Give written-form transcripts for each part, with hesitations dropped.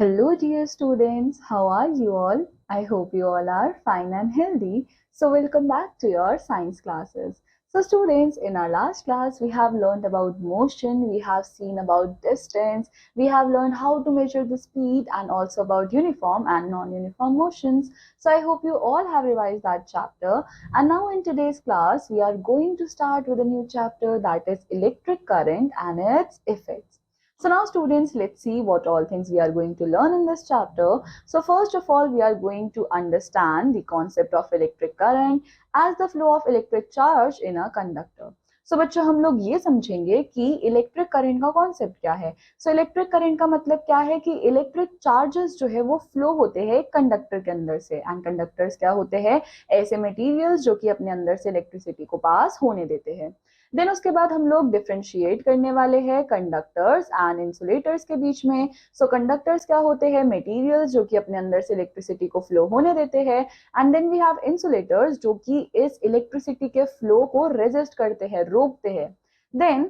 Hello, dear students. How are you all? I hope you all are fine and healthy. So, welcome back to your science classes. So, students, in our last class, we have learned about motion, we have seen about distance, we have learned how to measure the speed, and also about uniform and non uniform motions. So, I hope you all have revised that chapter. And now, in today's class, we are going to start with a new chapter, that is electric current and its effects. So now students, let's see what all things we are going to learn in this chapter. So first of all, we are going to understand the concept of electric current as the flow of electric charge in a conductor. So बच्चों हम लोग ये समझेंगे कि electric current का concept क्या है. So electric current का मतलब क्या है कि इलेक्ट्रिक चार्जेस जो है वो फ्लो होते हैं कंडक्टर के अंदर से. एंड कंडक्टर्स क्या होते हैं? ऐसे मटेरियल्स जो कि अपने अंदर से इलेक्ट्रिसिटी को पास होने देते हैं. देन उसके बाद हम लोग डिफ्रेंशिएट करने वाले हैं कंडक्टर्स एंड इंसुलेटर्स के बीच में. सो कंडक्टर्स क्या होते हैं? मटेरियल्स जो कि अपने अंदर से इलेक्ट्रिसिटी को फ्लो होने देते हैं. And then we have insulators जो कि इस इलेक्ट्रिसिटी के फ्लो को रेजिस्ट करते हैं, रोकते हैं. Then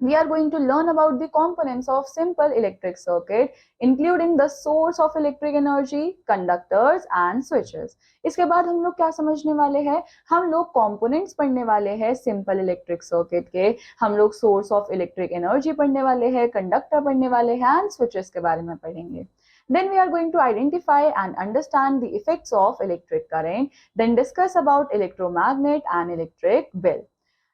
we are going to learn about the components of simple electric circuit including the source of electric energy, conductors and switches. इसके बाद हम लोग क्या समझने वाले हैं? हम लोग components पढ़ने वाले हैं simple electric circuit के. हम लोग source of electric energy पढ़ने वाले हैं, conductor पढ़ने वाले हैं and switches के बारे में पढ़ेंगे. Then we are going to identify and understand the effects of electric current, then discuss about electromagnet and electric bell.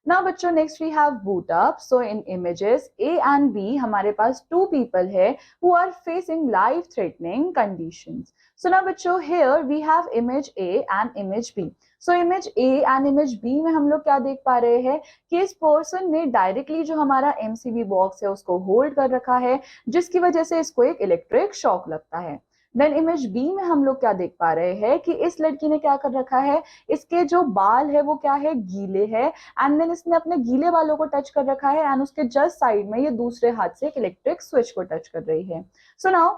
Now बच्चों next we have boot up. So in images A and B हमारे पास two people है who are facing life threatening conditions. So now बच्चों here we have image A and image B. So image A and image B में हम लोग क्या देख पा रहे हैं कि इस पर्सन ने डायरेक्टली जो हमारा MCB बॉक्स है उसको होल्ड कर रखा है, जिसकी वजह से इसको एक इलेक्ट्रिक शॉक लगता है. देन इमेज बी में हम लोग क्या देख पा रहे हैं कि इस लड़की ने क्या कर रखा है, इसके जो बाल है वो क्या है, गीले है. एंड देन इसने अपने गीले बालों को टच कर रखा है एंड उसके जस्ट साइड में ये दूसरे हाथ से एक इलेक्ट्रिक स्विच को टच कर रही है. So now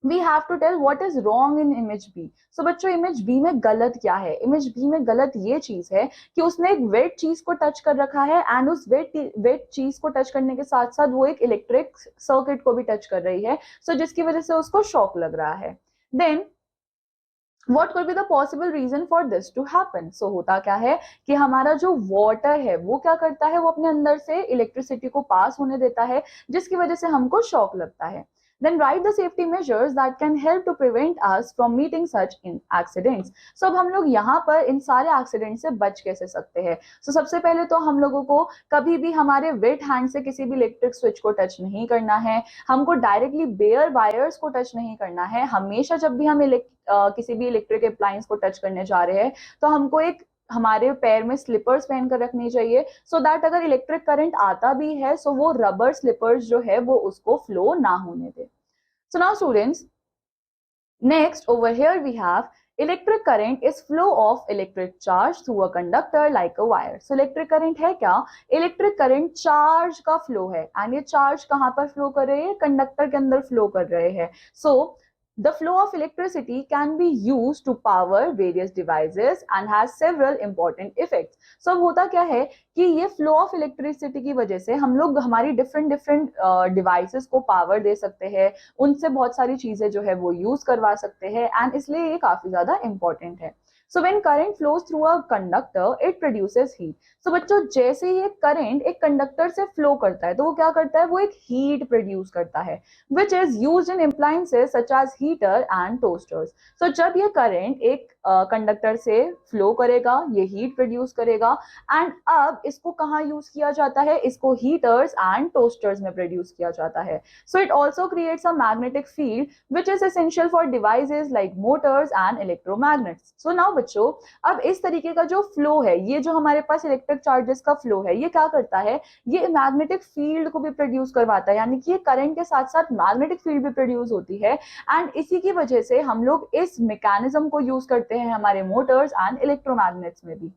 we have to tell what is wrong in image B. So बच्चों इमेज बी में गलत क्या है? इमेज बी में गलत ये चीज है कि उसने एक वेट चीज को टच कर रखा है एंड उस वेट चीज को टच करने के साथ साथ वो एक इलेक्ट्रिक सर्किट को भी टच कर रही है. सो जिसकी वजह से उसको शॉक लग रहा है. Then what could be the possible reason for this to happen? So होता क्या है कि हमारा जो वाटर है वो क्या करता है, वो अपने अंदर से इलेक्ट्रिसिटी को पास होने देता है, जिसकी वजह से हमको शॉक लगता है. Then write the safety measures that can help to prevent us from meeting such in accidents. So अब हम लोग यहाँ पर इन सारे एक्सीडेंट से बच कैसे सकते हैं? So सबसे पहले तो हम लोगों को कभी भी हमारे वेट हैंड से किसी भी इलेक्ट्रिक स्विच को टच नहीं करना है. हमको डायरेक्टली बेयर वायर्स को टच नहीं करना है. हमेशा जब भी हम किसी भी इलेक्ट्रिक अप्लायंस को टच करने जा रहे हैं तो हमको एक हमारे पैर में स्लीपर्स पहन कर रखनी चाहिए, सो दैट अगर इलेक्ट्रिक करंट आता भी है सो वो रबर स्लीपर्स जो है वो उसको फ्लो ना होने दे. So now students, next over here we have electric current is flow of electric charge through a conductor like a wire. So electric current है क्या? electric current charge का flow है and ये charge कहाँ पर flow कर रहे हैं? कंडक्टर के अंदर flow कर रहे हैं. So the flow of electricity can be used to power various devices and has several important effects. So अब होता क्या है कि ये flow of electricity की वजह से हम लोग हमारी different devices को power दे सकते हैं, उनसे बहुत सारी चीजें जो है वो use करवा सकते हैं and इसलिए ये काफी ज्यादा important है. So when current flows through a conductor, it produces heat. So बच्चों जैसे ही एक करंट एक कंडक्टर से फ्लो करता है तो वो क्या करता है, वो एक हीट प्रोड्यूस करता है which is used in appliances such as heater and toasters. So जब ये करंट एक कंडक्टर से फ्लो करेगा, ये हीट प्रोड्यूस करेगा एंड अब इसको कहाँ यूज किया जाता है, इसको हीटर्स एंड टोस्टर्स में प्रोड्यूस किया जाता है. So it also creates a magnetic field which is essential for devices like Motors and electromagnets. So now बच्चों अब इस तरीके का जो फ्लो है, ये जो हमारे पास इलेक्ट्रिक चार्जेस का फ्लो है, ये क्या करता है, ये मैग्नेटिक फील्ड को भी प्रोड्यूस करवाता है, यानी कि ये करंट के साथ साथ मैग्नेटिक फील्ड भी प्रोड्यूस होती है एंड इसी की वजह से हम लोग इस मैकेनिज्म को यूज करते हैं हमारे मोटर्स एंड इलेक्ट्रोमैग्नेट्स में भी.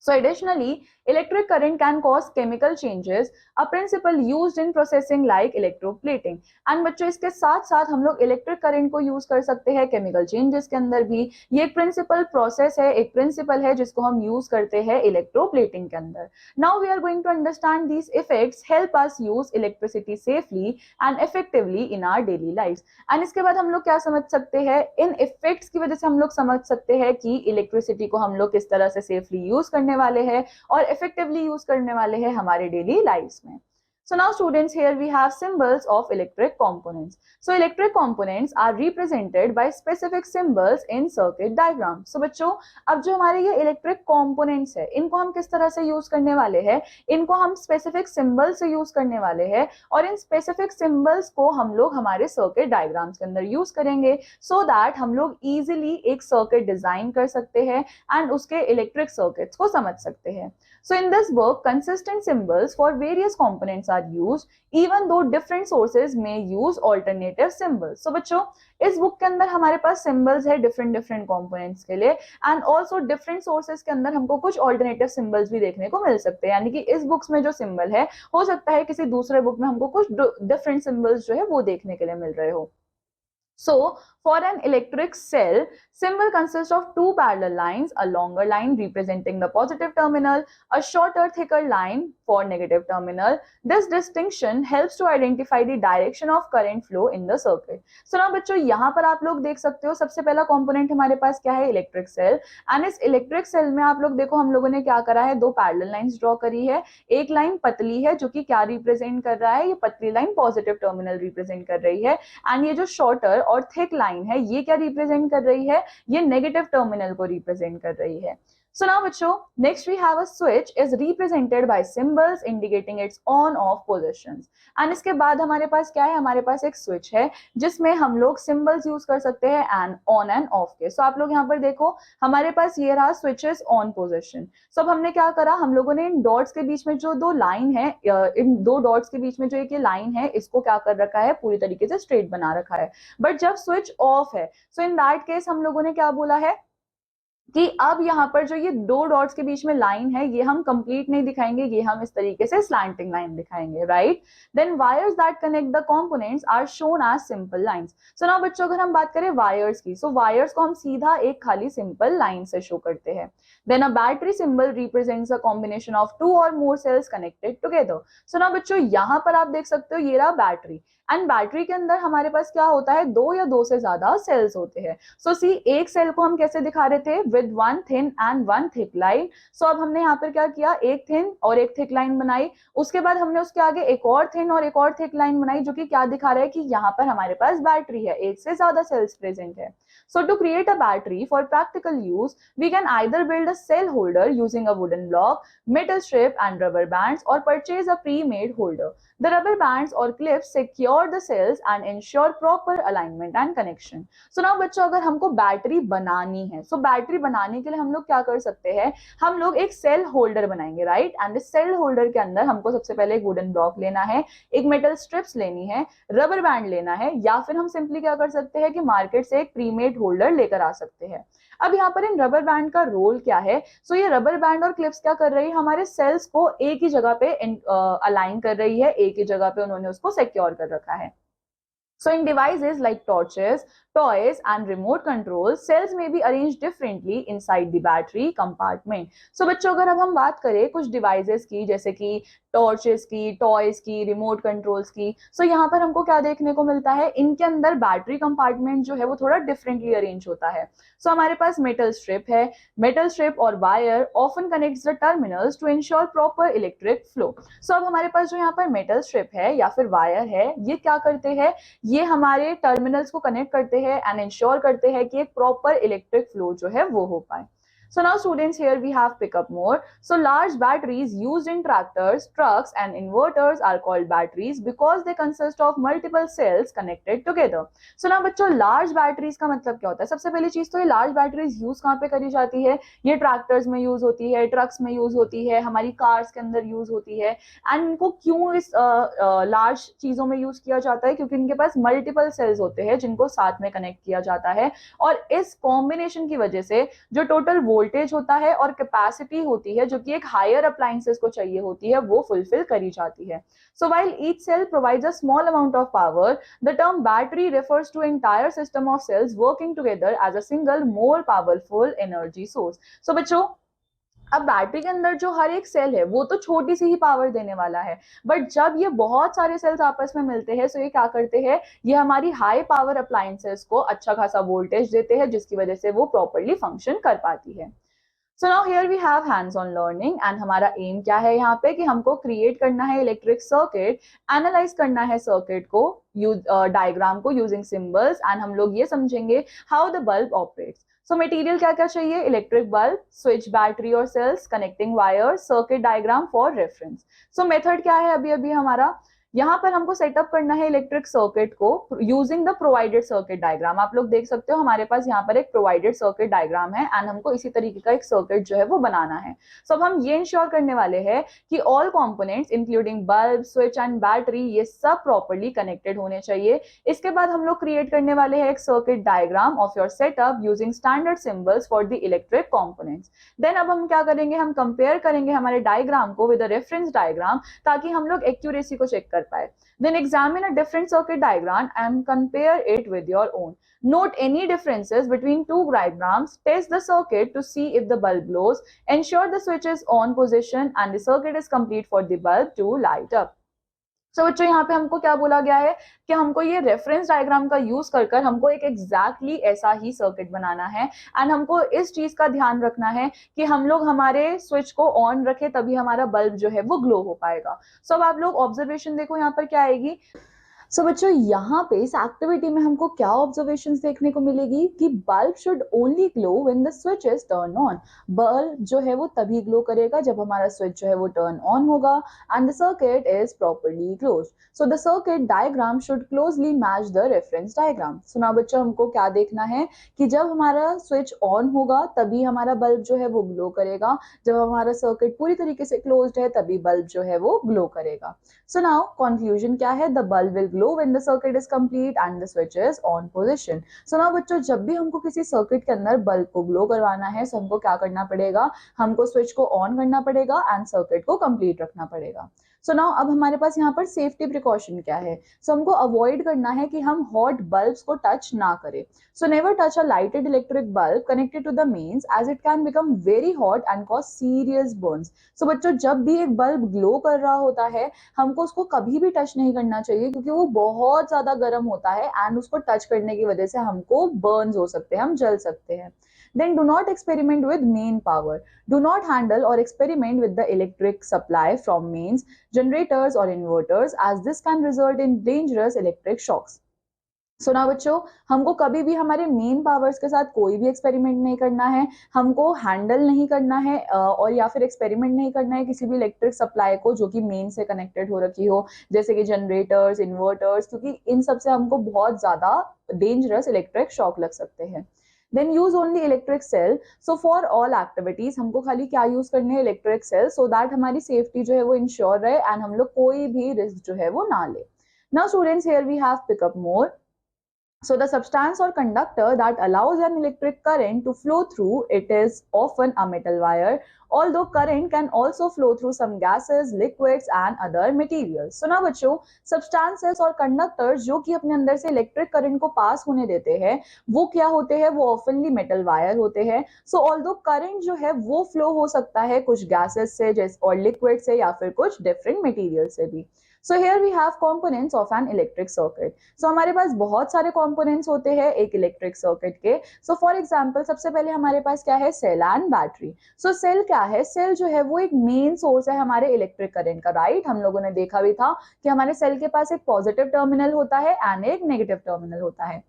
So additionally, electric current can cause chemical changes, a principle used in processing like electroplating. And बच्चों इसके साथ साथ हम लोग इलेक्ट्रिक करंट को यूज कर सकते हैं केमिकल चेंजेस के अंदर भी। ये एक प्रिंसिपल प्रोसेस है, एक प्रिंसिपल है जिसको हम यूज करते हैं इलेक्ट्रोप्लेटिंग के अंदर। Now we are going to understand these effects help us use electricity safely and effectively in our daily life. And इसके बाद हम लोग क्या समझ सकते हैं, इन इफेक्ट्स की वजह से हम लोग समझ सकते हैं कि इलेक्ट्रिसिटी को हम लोग किस तरह से सेफली यूज करने वाले हैं और इफेक्टिवली यूज करने वाले हैं हमारे डेली लाइफ में। So now students, here we have symbols of electric components. So electric components are represented by specific symbols in circuit diagram. So बच्चों, अब जो हमारे ये electric components है, इनको हम किस तरह से यूज करने वाले हैं, इनको हम specific symbols से यूज करने वाले हैं और इन specific symbols को हम लोग हमारे circuit diagrams के अंदर यूज करेंगे so that हम लोग easily एक circuit डिजाइन कर सकते हैं and उसके electric circuits को समझ सकते हैं। So in this book, consistent symbols for various components are used, even though different sources may use alternative symbols. So बच्चों, इस बुक के अंदर हमारे पास सिंबल्स है डिफरेंट डिफरेंट कंपोनेंट्स के लिए एंड ऑल्सो डिफरेंट सोर्सेज के अंदर हमको कुछ ऑल्टरनेटिव सिंबल्स भी देखने को मिल सकते हैं। यानी कि इस बुक्स में जो सिंबल है, हो सकता है किसी दूसरे बुक में हमको कुछ डिफरेंट सिंबल्स जो है वो देखने के लिए मिल रहे हो। So, for an electric cell, symbol consists of two parallel lines, a longer line representing the positive terminal, a shorter, thicker line for negative terminal. This distinction helps to identify the direction of current flow in the circuit. So now बच्चों, यहाँ पर आप लोग देख सकते हो, सबसे पहला component हमारे पास क्या है, इलेक्ट्रिक सेल। एंड इस इलेक्ट्रिक सेल में आप लोग देखो, हम लोगों ने क्या करा है, दो पैरेलल लाइंस ड्रॉ करी है। एक लाइन पतली है जो कि क्या रिप्रेजेंट कर रहा है, ये पतली लाइन पॉजिटिव टर्मिनल रिप्रेजेंट कर रही है एंड ये जो शॉर्टर और थिक लाइन है ये क्या रिप्रेजेंट कर रही है, ये नेगेटिव टर्मिनल को रिप्रेजेंट कर रही है। So now बच्चों, next we have a switch is represented by symbols indicating its on off positions. And इसके बाद हमारे पास क्या है, हमारे पास एक स्विच है जिसमें हम लोग सिंबल्स यूज कर सकते हैं एंड ऑन एंड ऑफ के। सो आप लोग यहाँ पर देखो, हमारे पास ये रहा स्विचेस ऑन पोजिशन। सो अब हमने क्या करा, हम लोगों ने इन डॉट्स के बीच में जो दो लाइन है, इन दो डॉट्स के बीच में जो एक ये लाइन है, इसको क्या कर रखा है, पूरी तरीके से स्ट्रेट बना रखा है। बट जब स्विच ऑफ है, सो इन दैट केस हम लोगों ने क्या बोला है कि अब यहाँ पर जो ये दो डॉट्स के बीच में लाइन है, ये हम कंप्लीट नहीं दिखाएंगे, ये हम इस तरीके से स्लैंटिंग लाइन दिखाएंगे, right. Then wires that connect the components are shown as simple lines. So now बच्चों, अगर हम बात करें वायर्स की, सो वायर्स को हम सीधा एक खाली सिंपल लाइन से शो करते हैं। Then a battery symbol represents a combination of two or more cells connected together. So now बच्चों, यहाँ पर आप देख सकते हो, ये रहा बैटरी एंड बैटरी के अंदर हमारे पास क्या होता है, दो या दो से ज्यादा सेल्स होते हैं। सो सी, एक सेल को हम कैसे दिखा रहे थे, with one thin and one thick line. So अब हमने यहाँ पर क्या किया, एक थिन और एक थिक लाइन बनाई, उसके बाद हमने उसके आगे एक और थिन और एक और थिक लाइन बनाई, जो कि क्या दिखा रहा है कि यहाँ पर हमारे पास बैटरी है, एक से ज्यादा सेल्स प्रेजेंट है। So to create a battery for practical use, we can either build a cell holder using a wooden block, metal strip and rubber bands, or purchase a pre-made holder. The rubber bands or clips secure the cells and ensure proper alignment and connection. So now बच्चों, अगर हमको battery बनानी है, so battery बनाने के लिए हम लोग क्या कर सकते हैं, हम लोग एक सेल होल्डर बनाएंगे, राइट। एंड इस सेल होल्डर के अंदर हमको सबसे पहले एक वुडन ब्लॉक लेना है, एक मेटल स्ट्रिप्स लेनी है, रबर बैंड लेना है, या फिर हम सिंपली क्या कर सकते हैं कि मार्केट से एक प्रीमेड होल्डर लेकर आ सकते हैं। अब यहाँ पर इन रबर बैंड का रोल क्या है, सो ये रबर बैंड और क्लिप्स क्या कर रही है, हमारे सेल्स को एक ही जगह पे अलाइन कर रही है, एक ही जगह पे उन्होंने उसको सिक्योर कर रखा है। So in devices like torches, toys and remote controls, cells may be arranged differently inside the battery compartment. So बच्चों, अगर अब हम बात करें कुछ डिवाइसेस की, जैसे कि टॉर्चेस की, टॉयज की, रिमोट कंट्रोल्स की, सो यहाँ पर हमको क्या देखने को मिलता है, इनके अंदर बैटरी कंपार्टमेंट जो है वो थोड़ा डिफरेंटली अरेंज होता है। सो हमारे पास मेटल स्ट्रिप है, मेटल स्ट्रिप और wire often connects the terminals to ensure proper electric flow. So अब हमारे पास जो यहाँ पर मेटल स्ट्रिप है या फिर वायर है, ये क्या करते हैं, ये हमारे टर्मिनल्स को कनेक्ट करते हैं एंड इंश्योर करते हैं कि एक प्रॉपर इलेक्ट्रिक फ्लो जो है वो हो पाए। So now students, here we have pick up more. So large batteries used in tractors, trucks and inverters are called batteries because they consist of multiple cells connected together. So now बच्चों, large batteries का मतलब क्या होता है, सबसे पहली चीज तो ये large batteries यूज कहाँ पे करी जाती है, ये ट्रैक्टर्स में यूज होती है, ट्रक्स में यूज होती है, हमारी कार्स के अंदर यूज होती है। एंड इनको क्यों इस लार्ज चीजों में यूज किया जाता है, क्योंकि इनके पास मल्टीपल सेल्स होते हैं जिनको साथ में कनेक्ट किया जाता है और इस कॉम्बिनेशन की वजह से जो टोटल वोल्टेज होता है और कैपेसिटी होती है जो कि एक हायर अप्लायंसेस को चाहिए होती है, वो फुलफिल करी जाती है. So while each cell provides a small amount of power, the term battery refers to entire system of cells working together as a single more powerful energy source. So बच्चों, अब बैटरी के अंदर जो हर एक cell है वो तो छोटी सी ही पावर देने वाला है, बट जब ये बहुत सारे सेल्स आपस में मिलते हैं तो ये क्या करते हैं, ये हमारी हाई पावर अप्लायंसेस को अच्छा खासा वोल्टेज देते हैं जिसकी वजह से वो प्रॉपरली फंक्शन कर पाती है. So now here we have hands on learning and हमारा एम क्या है यहाँ पे कि हमको क्रिएट करना है इलेक्ट्रिक सर्किट, एनालाइज करना है सर्किट को, डायग्राम को यूजिंग सिंबल्स, एंड हम लोग ये समझेंगे how the bulb operates. So material क्या क्या चाहिए, इलेक्ट्रिक बल्ब, स्विच, बैटरी और cells, connecting wire, circuit diagram for reference. So method क्या है अभी अभी हमारा, यहाँ पर हमको सेटअप करना है इलेक्ट्रिक सर्किट को using the provided circuit diagram. आप लोग देख सकते हो हमारे पास यहाँ पर एक प्रोवाइडेड सर्किट डायग्राम है एंड हमको इसी तरीके का एक सर्किट जो है वो बनाना है. सो अब हम ये इंश्योर करने वाले हैं कि all components including bulb, switch and battery ये सब प्रॉपर्ली कनेक्टेड होने चाहिए. इसके बाद हम लोग क्रिएट करने वाले हैं एक circuit diagram of your setup using standard symbols for the electric components. Then अब हम क्या करेंगे, हम कंपेयर करेंगे हमारे डायग्राम को विद रेफरेंस डायग्राम ताकि हम लोग एक्यूरेसी को चेक कर पाए. Then examine a different circuit diagram and compare it with your own. Note any differences between two diagrams. Test the circuit to see if the bulb glows. Ensure the switch is on position and the circuit is complete for the bulb to light up. So बच्चों यहाँ पे हमको क्या बोला गया है कि हमको ये रेफरेंस डायग्राम का यूज कर कर हमको एक एग्जैक्टली ऐसा ही सर्किट बनाना है एंड हमको इस चीज का ध्यान रखना है कि हम लोग हमारे स्विच को ऑन रखें तभी हमारा बल्ब जो है वो ग्लो हो पाएगा. सो अब आप लोग ऑब्जर्वेशन देखो यहाँ पर क्या आएगी. सो बच्चों यहाँ पे इस एक्टिविटी में हमको क्या ऑब्जर्वेशंस देखने को मिलेगी कि bulb should only glow when the switch is turn on. Bulb जो है वो तभी ग्लो करेगा जब हमारा स्विच जो है वो टर्न ऑन होगा and the circuit is properly closed. So the circuit diagram should closely match the reference diagram. So now बच्चों हमको क्या देखना है कि जब हमारा स्विच ऑन होगा तभी हमारा बल्ब जो है वो ग्लो करेगा, जब हमारा सर्किट पूरी तरीके से क्लोज्ड है तभी बल्ब जो है वो ग्लो करेगा. सो नाउ कंक्लूजन क्या है, the bulb will glow when the circuit is complete and the switch is on position. So now बच्चों जब भी हमको किसी सर्किट के अंदर बल्ब को ग्लो करवाना है तो हमको क्या करना पड़ेगा, हमको स्विच को ऑन करना पड़ेगा एंड सर्किट को कंप्लीट रखना पड़ेगा. सो नाउ अब हमारे पास यहाँ पर सेफ्टी प्रिकॉशन क्या है. सो हमको अवॉइड करना है कि हम हॉट बल्ब्स को टच ना करें. So never touch a lighted electric bulb connected to the mains as it can become very hot and cause serious burns. So बच्चों जब भी एक बल्ब ग्लो कर रहा होता है हमको उसको कभी भी टच नहीं करना चाहिए क्योंकि वो बहुत ज्यादा गर्म होता है एंड उसको टच करने की वजह से हमको बर्न्स हो सकते हैं, हम जल सकते हैं. Then do not experiment with main power. Do not handle or experiment with the electric supply from mains, generators or inverters as this can result in dangerous electric shocks. सो ना बच्चों हमको कभी भी हमारे मेन पावर्स के साथ कोई भी एक्सपेरिमेंट नहीं करना है, हमको हैंडल नहीं करना है और या फिर एक्सपेरिमेंट नहीं करना है किसी भी इलेक्ट्रिक सप्लाई को जो कि मेन से कनेक्टेड हो रखी हो, जैसे कि जनरेटर्स, इन्वर्टर्स, क्योंकि इन सब से हमको बहुत ज्यादा डेंजरस इलेक्ट्रिक शॉक लग सकते हैं. Then use only electric cell. So for all activities हमको खाली क्या यूज करने हैं, इलेक्ट्रिक सेल, सो दैट हमारी सेफ्टी जो है वो इंश्योर रहे एंड हम लोग कोई भी रिस्क जो है वो ना ले. Now students here we have pick up more. So the substance or conductor that allows an electric current to flow through it is often a metal wire, although current can also flow through some gases, liquids and other materials. So now बच्चों substances और conductors जो कि अपने अंदर से electric current को पास होने देते हैं वो क्या होते हैं, वो oftenly metal wire होते हैं. So although current जो है वो flow हो सकता है कुछ gases से जैसे और liquid से या फिर कुछ different materials से भी. So here we have components of an electric circuit. So हमारे पास बहुत सारे components होते हैं एक इलेक्ट्रिक सर्किट के. So for example सबसे पहले हमारे पास क्या है, cell and battery. So cell क्या है, सेल जो है वो एक मेन सोर्स है हमारे इलेक्ट्रिक करंट का, राइट. हम लोगों ने देखा भी था कि हमारे सेल के पास एक पॉजिटिव टर्मिनल होता है एंड एक नेगेटिव टर्मिनल होता है.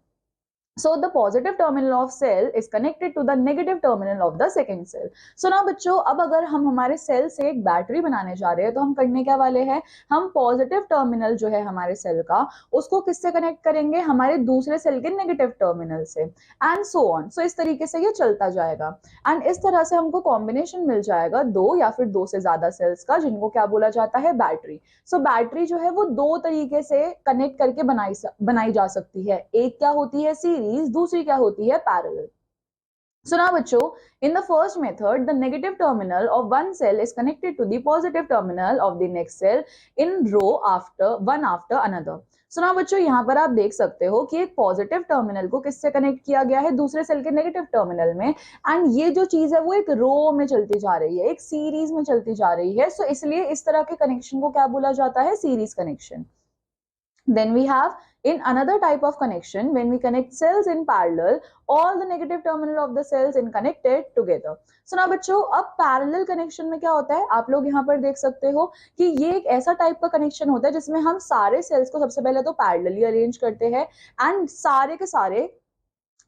So the positive terminal of cell is connected to the negative terminal of the second cell. So now बच्चों अब अगर हम हमारे सेल से एक बैटरी बनाने जा रहे हैं तो हम करने क्या वाले हैं, हम पॉजिटिव टर्मिनल जो है हमारे सेल का उसको किससे कनेक्ट करेंगे, हमारे दूसरे सेल के नेगेटिव टर्मिनल से एंड सो ऑन. सो इस तरीके से ये चलता जाएगा एंड इस तरह से हमको कॉम्बिनेशन मिल जाएगा दो या फिर दो से ज्यादा सेल्स का जिनको क्या बोला जाता है, बैटरी. सो बैटरी जो है वो दो तरीके से कनेक्ट करके बनाई जा सकती है. एक क्या होती है, सीरीज, दूसरी क्या होती है, पैरेलल. So now बच्चों, in the first method, the negative terminal of one cell is connected to the positive terminal of the next cell in row after one after another. So now बच्चों, यहाँ पर आप देख सकते हो कि एक पॉजिटिव टर्मिनल को किससे कनेक्ट किया गया है, दूसरे सेल के नेगेटिव टर्मिनल में, एंड ये जो चीज है वो एक रो में चलती जा रही है, एक सीरीज में चलती जा रही है. सो इसलिए इस तरह के कनेक्शन को क्या बोला जाता है, series connection. Then we have in another type of connection, when we connect cells in parallel, all the negative terminal of the cells in connected together. So now बच्चों, अब parallel connection में क्या होता है, आप लोग यहाँ पर देख सकते हो कि ये एक ऐसा टाइप का connection होता है जिसमें हम सारे cells को सबसे पहले तो parallelly arrange करते हैं and सारे के सारे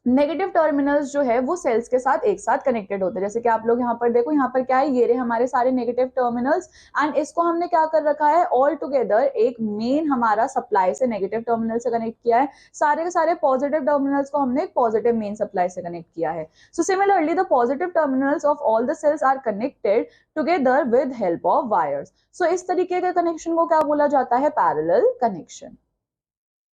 नेगेटिव टर्मिनल्स जो है वो सेल्स के साथ एक साथ कनेक्टेड होते हैं. जैसे कि आप लोग यहाँ पर देखो, यहाँ पर क्या है, ये रहे हमारे सारे नेगेटिव टर्मिनल्स एंड इसको हमने क्या कर रखा है, ऑल टुगेदर एक मेन हमारा सप्लाई से नेगेटिव टर्मिनल से कनेक्ट किया है. सारे के सारे पॉजिटिव टर्मिनल्स को हमने एक पॉजिटिव मेन सप्लाई से कनेक्ट किया है. So similarly the positive terminals of all the cells are connected together with help of wires. So इस तरीके के कनेक्शन को क्या बोला जाता है, parallel connection.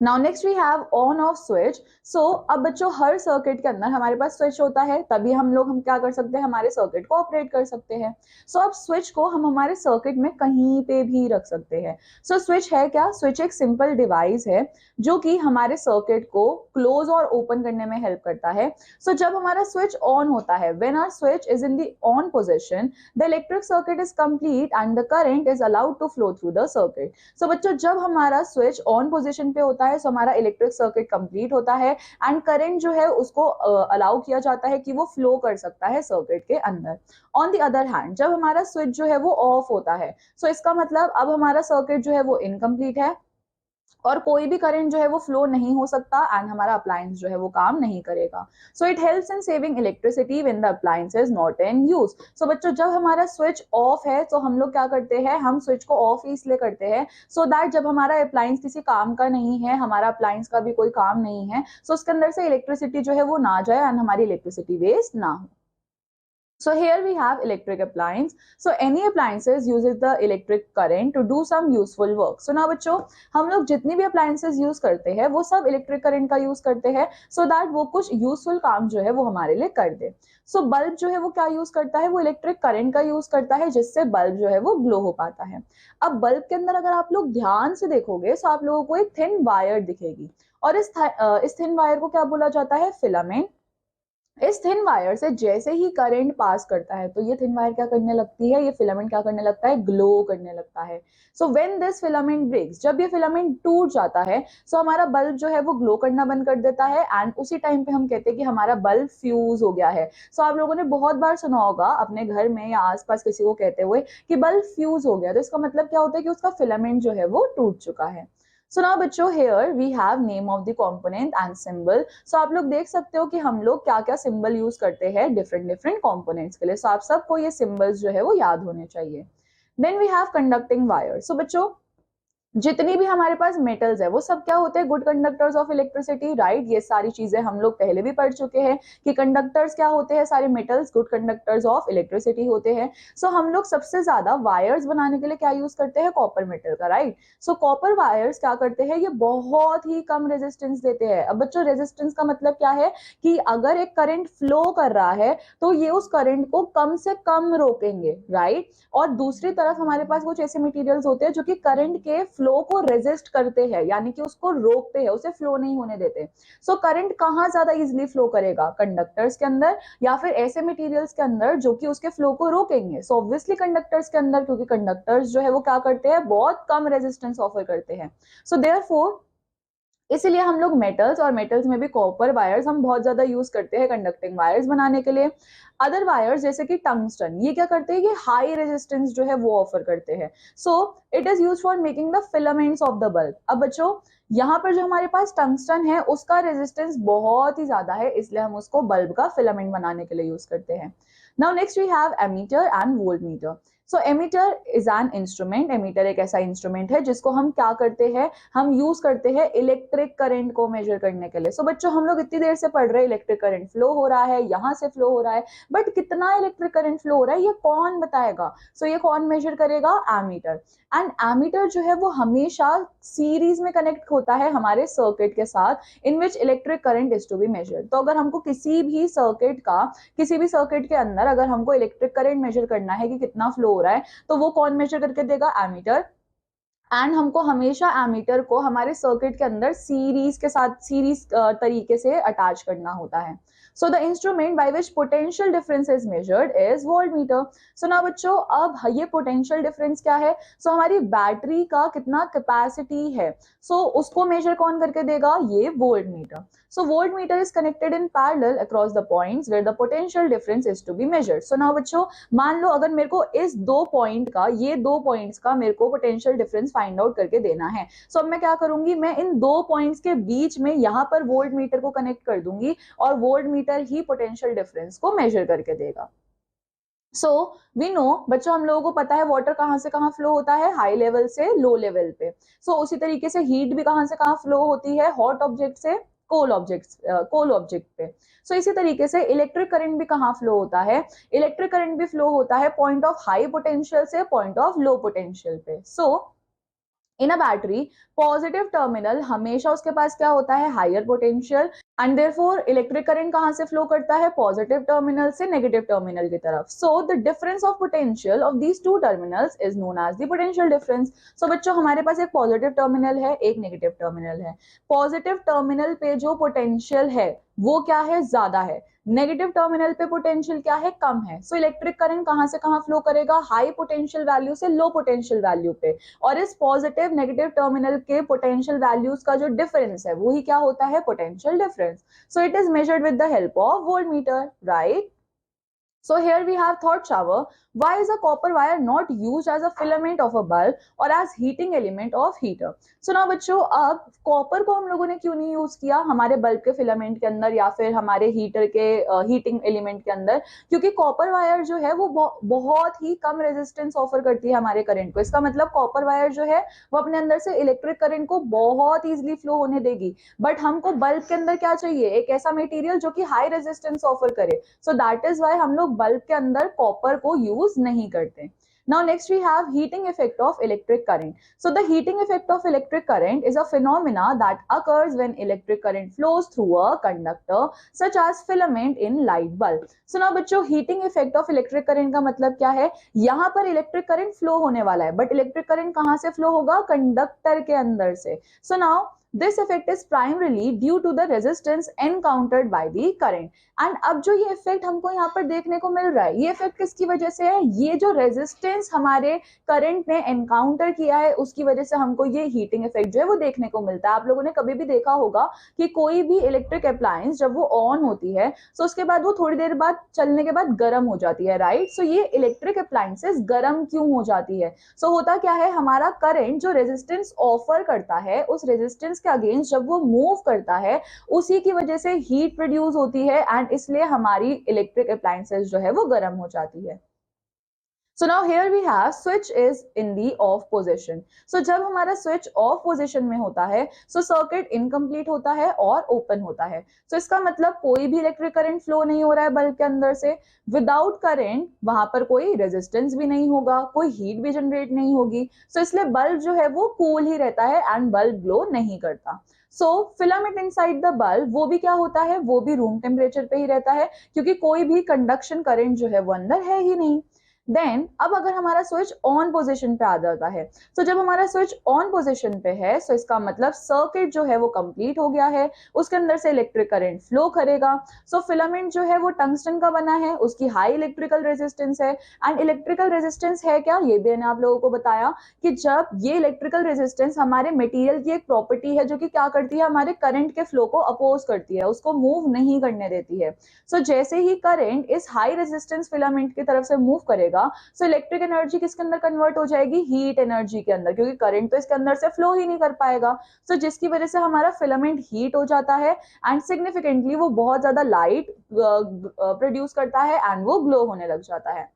Now next we have on off switch. So अब बच्चों, हर सर्किट के अंदर हमारे पास स्विच होता है, तभी हम क्या कर सकते हैं, हमारे सर्किट को ऑपरेट कर सकते हैं. सो अब स्विच को हम हमारे सर्किट में कहीं पे भी रख सकते हैं. सो स्विच है क्या, स्विच एक सिंपल डिवाइस है जो कि हमारे सर्किट को क्लोज और ओपन करने में हेल्प करता है. सो जब हमारा स्विच ऑन होता है, when our switch is in the on position, the electric circuit is complete and the current is allowed to flow through the circuit. So बच्चों, जब हमारा स्विच ऑन पोजीशन पे होता है, सो हमारा इलेक्ट्रिक सर्किट कंप्लीट होता है एंड करंट जो है उसको अलाउ किया जाता है कि वो फ्लो कर सकता है सर्किट के अंदर. ऑन द अदर हैंड, जब हमारा स्विच जो है वो ऑफ होता है, सो इसका मतलब अब हमारा सर्किट जो है वो इनकम्प्लीट है और कोई भी करंट जो है वो फ्लो नहीं हो सकता एंड हमारा अप्लायंस जो है वो काम नहीं करेगा. So it helps in saving electricity when the appliance is not in use. So बच्चों, जब हमारा स्विच ऑफ है तो हम लोग क्या करते हैं, हम स्विच को ऑफ इसलिए करते हैं सो दैट जब हमारा अप्लायंस किसी काम का नहीं है, हमारा अप्लायंस का भी कोई काम नहीं है, सो उसके अंदर से इलेक्ट्रिसिटी जो है वो ना जाए एंड हमारी इलेक्ट्रिसिटी वेस्ट ना हो. So here we have electric appliance. So any appliances uses the electric current to do some useful work. So now बच्चों, हम लोग जितनी भी appliances use करते हैं वो सब electric current का use करते हैं so that वो कुछ useful काम जो है वो हमारे लिए कर दे. So bulb जो है वो क्या use करता है, वो electric current का use करता है जिससे bulb जो है वो glow हो पाता है. अब bulb के अंदर अगर आप लोग ध्यान से देखोगे तो आप लोगों को एक thin wire दिखेगी और इस thin wire को क्या बोला जाता है, filament. इस थिन वायर से जैसे ही करंट पास करता है तो ये थिन वायर क्या करने लगती है, ये फिलामेंट क्या करने लगता है, ग्लो करने लगता है. So when this filament breaks, जब ये फिलामेंट टूट जाता है, सो हमारा बल्ब जो है वो ग्लो करना बंद कर देता है एंड उसी टाइम पे हम कहते हैं कि हमारा बल्ब फ्यूज हो गया है. सो आप लोगों ने बहुत बार सुना होगा अपने घर में या आसपास किसी को कहते हुए कि बल्ब फ्यूज हो गया, तो इसका मतलब क्या होता है कि उसका फिलामेंट जो है वो टूट चुका है. सो नाउ बच्चों, here we have name of the component and symbol. So आप लोग देख सकते हो कि हम लोग क्या क्या सिंबल यूज करते हैं डिफरेंट कंपोनेंट्स के लिए. सो आप सबको ये सिंबल्स जो है वो याद होने चाहिए. Then we have conducting wire. So बच्चों, जितनी भी हमारे पास मेटल्स है वो सब क्या होते हैं, good conductors of electricity, right. ये सारी चीजें हम लोग पहले भी पढ़ चुके हैं कि कंडक्टर्स क्या होते हैं, सारे metals good conductors of electricity होते हैं. सो हम लोग सबसे ज्यादा वायर्स बनाने के लिए क्या यूज करते हैं, कॉपर मेटल का, राइट. सो कॉपर वायर्स क्या करते हैं, ये बहुत ही कम रेजिस्टेंस देते हैं. अब बच्चों, रेजिस्टेंस का मतलब क्या है कि अगर एक करंट फ्लो कर रहा है तो ये उस करंट को कम से कम रोकेंगे, राइट. और दूसरी तरफ हमारे पास कुछ ऐसे मटेरियल्स होते हैं जो कि करंट के फ्लो को रेजिस्ट करते हैं, यानी कि उसको रोकते हैं, उसे फ्लो नहीं होने देते. सो करंट कहाँ ज्यादा इजीली फ्लो करेगा, कंडक्टर्स के अंदर या फिर ऐसे मटेरियल्स के अंदर जो कि उसके फ्लो को रोकेंगे. सो ऑब्वियसली कंडक्टर्स के अंदर, क्योंकि कंडक्टर्स जो है वो क्या करते हैं, बहुत कम रेजिस्टेंस ऑफर करते हैं. सो देयरफॉर इसीलिए हम लोग मेटल्स और मेटल्स में भी कॉपर वायर्स हम बहुत ज्यादा यूज करते हैं कंडक्टिंग वायर्स बनाने के लिए. अदर वायर्स जैसे कि टंगस्टन, ये क्या करते हैं, ये हाई रेजिस्टेंस जो है वो ऑफर करते हैं. So it is use for making the filaments of the bulb. अब बच्चों, यहाँ पर जो हमारे पास टंगस्टन है उसका रेजिस्टेंस बहुत ही ज्यादा है, इसलिए हम उसको बल्ब का फिलामेंट बनाने के लिए यूज करते हैं. Now next we have ammeter and voltmeter. So ammeter is an instrument, ammeter एक ऐसा इंस्ट्रूमेंट है जिसको हम क्या करते हैं, हम यूज करते हैं इलेक्ट्रिक करंट को मेजर करने के लिए। सो बच्चों हम लोग इतनी देर से पढ़ रहे हैं इलेक्ट्रिक करंट फ्लो हो रहा है, यहाँ से फ्लो हो रहा है, बट कितना इलेक्ट्रिक करंट फ्लो हो रहा है ये कौन बताएगा? सो ये कौन मेजर करेगा? एमीटर। एंड एमीटर जो है वो हमेशा सीरीज में कनेक्ट होता है हमारे सर्किट के साथ in which electric current is to be measured. तो अगर हमको किसी भी सर्किट के अंदर अगर हमको इलेक्ट्रिक करंट मेजर करना है कि कितना फ्लो हो रहा है, तो वो कौन मेजर करके देगा? एमीटर। एंड हमको हमेशा एमीटर को हमारे सर्किट के अंदर सीरीज तरीके से अटैच करना होता है। So the instrument by which potential difference is measured is voltmeter. So now बच्चों अब ये potential difference क्या है? So हमारी बैटरी का कितना कैपेसिटी है, so उसको मेजर कौन करके देगा? ये voltmeter. So voltmeter is connected in parallel across the points where the potential difference is to be measured. So now बच्चों मान लो अगर मेरे को इस ये दो पॉइंट्स का मेरे को पोटेंशियल डिफरेंस फाइंड आउट करके देना है, सो अब मैं क्या करूंगी, मैं इन दो पॉइंट्स के बीच में यहाँ पर वोल्ट मीटर को कनेक्ट कर दूंगी और वोल्ट मीटर ही पोटेंशियल डिफरेंस को मेजर करके देगा। सो वी नो बच्चों हम लोगों को पता है वाटर कहाँ से कहाँ फ्लो होता है? हाई लेवल से लो लेवल पे। सो उसी तरीके से हीट भी कहाँ से कहाँ फ्लो होती है? हॉट ऑब्जेक्ट से कोल ऑब्जेक्ट पे। सो इसी तरीके से इलेक्ट्रिक करंट भी कहाँ फ्लो होता है? इलेक्ट्रिक करंट भी फ्लो होता है पॉइंट ऑफ हाई पोटेंशियल से पॉइंट ऑफ लो पोटेंशियल पे। So in a battery positive terminal हमेशा उसके पास क्या होता है? Higher potential, and therefore electric current कहां से फ्लो करता है? पॉजिटिव टर्मिनल से नेगेटिव टर्मिनल की तरफ। So the difference of potential of these two terminals is known as the potential difference. So बच्चों हमारे पास एक पॉजिटिव टर्मिनल है, एक नेगेटिव टर्मिनल है। पॉजिटिव टर्मिनल पे जो पोटेंशियल है वो क्या है? ज्यादा है। नेगेटिव टर्मिनल पे पोटेंशियल क्या है? कम है। सो इलेक्ट्रिक करंट कहां से कहां फ्लो करेगा? हाई पोटेंशियल वैल्यू से लो पोटेंशियल वैल्यू पे, और इस पॉजिटिव नेगेटिव टर्मिनल के पोटेंशियल वैल्यूज का जो डिफरेंस है वही क्या होता है? Potential difference. So it is measured with the help of voltmeter, right? So here we have thought shower. Why is a copper wire not used as a filament of a bulb or as heating element of heater? So now बच्चों अब copper को हम लोगों ने क्यों नहीं use किया हमारे बल्ब के फिलामेंट के अंदर या फिर हमारे हीटर के हीटिंग एलिमेंट के अंदर? क्योंकि कॉपर वायर जो है वो बहुत ही कम रेजिस्टेंस ऑफर करती है हमारे करंट को। इसका मतलब कॉपर वायर जो है वो अपने अंदर से इलेक्ट्रिक करंट को बहुत ईजिली फ्लो होने देगी। बट हमको बल्ब के अंदर क्या चाहिए? एक ऐसा मटेरियल जो कि हाई रेजिस्टेंस ऑफर करे। सो दैट इज वाई हम लोग बल्ब के अंदर कॉपर को यूज नहीं करते। Now next we have heating effect of electric current. So the heating effect of electric current is a phenomena that occurs when electric current flows through a conductor such as filament in light bulb. So now बच्चों heating effect of electric current का मतलब क्या है? यहाँ पर electric current flow होने वाला है, but electric current कहाँ से flow होगा? कंडक्टर के अंदर से। So now this effect is primarily due to the resistance encountered by the current. And अब जो ये इफेक्ट हमको यहाँ पर देखने को मिल रहा है, ये इफेक्ट किसकी वजह से है? ये जो रेजिस्टेंस हमारे करंट ने एनकाउंटर किया है उसकी वजह से हमको ये हीटिंग इफेक्ट जो है वो देखने को मिलता है। आप लोगों ने कभी भी देखा होगा कि कोई भी इलेक्ट्रिक अप्लायंस जब वो ऑन होती है तो उसके बाद वो थोड़ी देर बाद चलने के बाद गर्म हो जाती है, राइट? सो ये इलेक्ट्रिक अप्लायंसेस गर्म क्यों हो जाती है? सो होता क्या है, हमारा करंट जो रेजिस्टेंस ऑफर करता है उस रेजिस्टेंस के अगेंस्ट जब वो मूव करता है उसी की वजह से हीट प्रोड्यूस होती है, एंड इसलिए हमारी इलेक्ट्रिक अप्लायंसेस जो है वो गर्म हो जाती है। So now here we have switch is in the off position. So जब हमारा switch off position में होता है so circuit incomplete होता है और open होता है। So इसका मतलब कोई भी इलेक्ट्रिक करंट फ्लो नहीं हो रहा है बल्ब के अंदर से। विदाउट करंट वहां पर कोई रेजिस्टेंस भी नहीं होगा, कोई हीट भी जनरेट नहीं होगी। So इसलिए बल्ब जो है वो कूल ही रहता है एंड बल्ब ग्लो नहीं करता। सो फिलामेंट इनसाइड द बल्ब वो भी क्या होता है? वो भी रूम टेम्परेचर पे ही रहता है क्योंकि कोई भी कंडक्शन करंट जो है वो अंदर है ही नहीं। देन अब अगर हमारा स्विच ऑन पोजीशन पे आ जाता है, तो जब हमारा स्विच ऑन पोजीशन पे है तो इसका मतलब सर्किट जो है वो कंप्लीट हो गया है, उसके अंदर से इलेक्ट्रिक करंट फ्लो करेगा। सो फिलामेंट जो है वो टंगस्टन का बना है, उसकी हाई इलेक्ट्रिकल रेजिस्टेंस है। एंड इलेक्ट्रिकल रेजिस्टेंस है क्या? ये भी मैंने आप लोगों को बताया कि जब ये इलेक्ट्रिकल रेजिस्टेंस हमारे मटेरियल की एक प्रॉपर्टी है जो कि क्या करती है? हमारे करंट के फ्लो को अपोज करती है, उसको मूव नहीं करने देती है। सो जैसे ही करंट इस हाई रेजिस्टेंस फिलामेंट की तरफ से मूव करेगा सो इलेक्ट्रिक एनर्जी किसके अंदर कन्वर्ट हो जाएगी? हीट एनर्जी के अंदर, क्योंकि करंट तो इसके अंदर से फ्लो ही नहीं कर पाएगा। सो जिसकी वजह से हमारा फिलामेंट हीट हो जाता है एंड सिग्निफिकेंटली वो बहुत ज्यादा लाइट प्रोड्यूस करता है एंड वो ग्लो होने लग जाता है।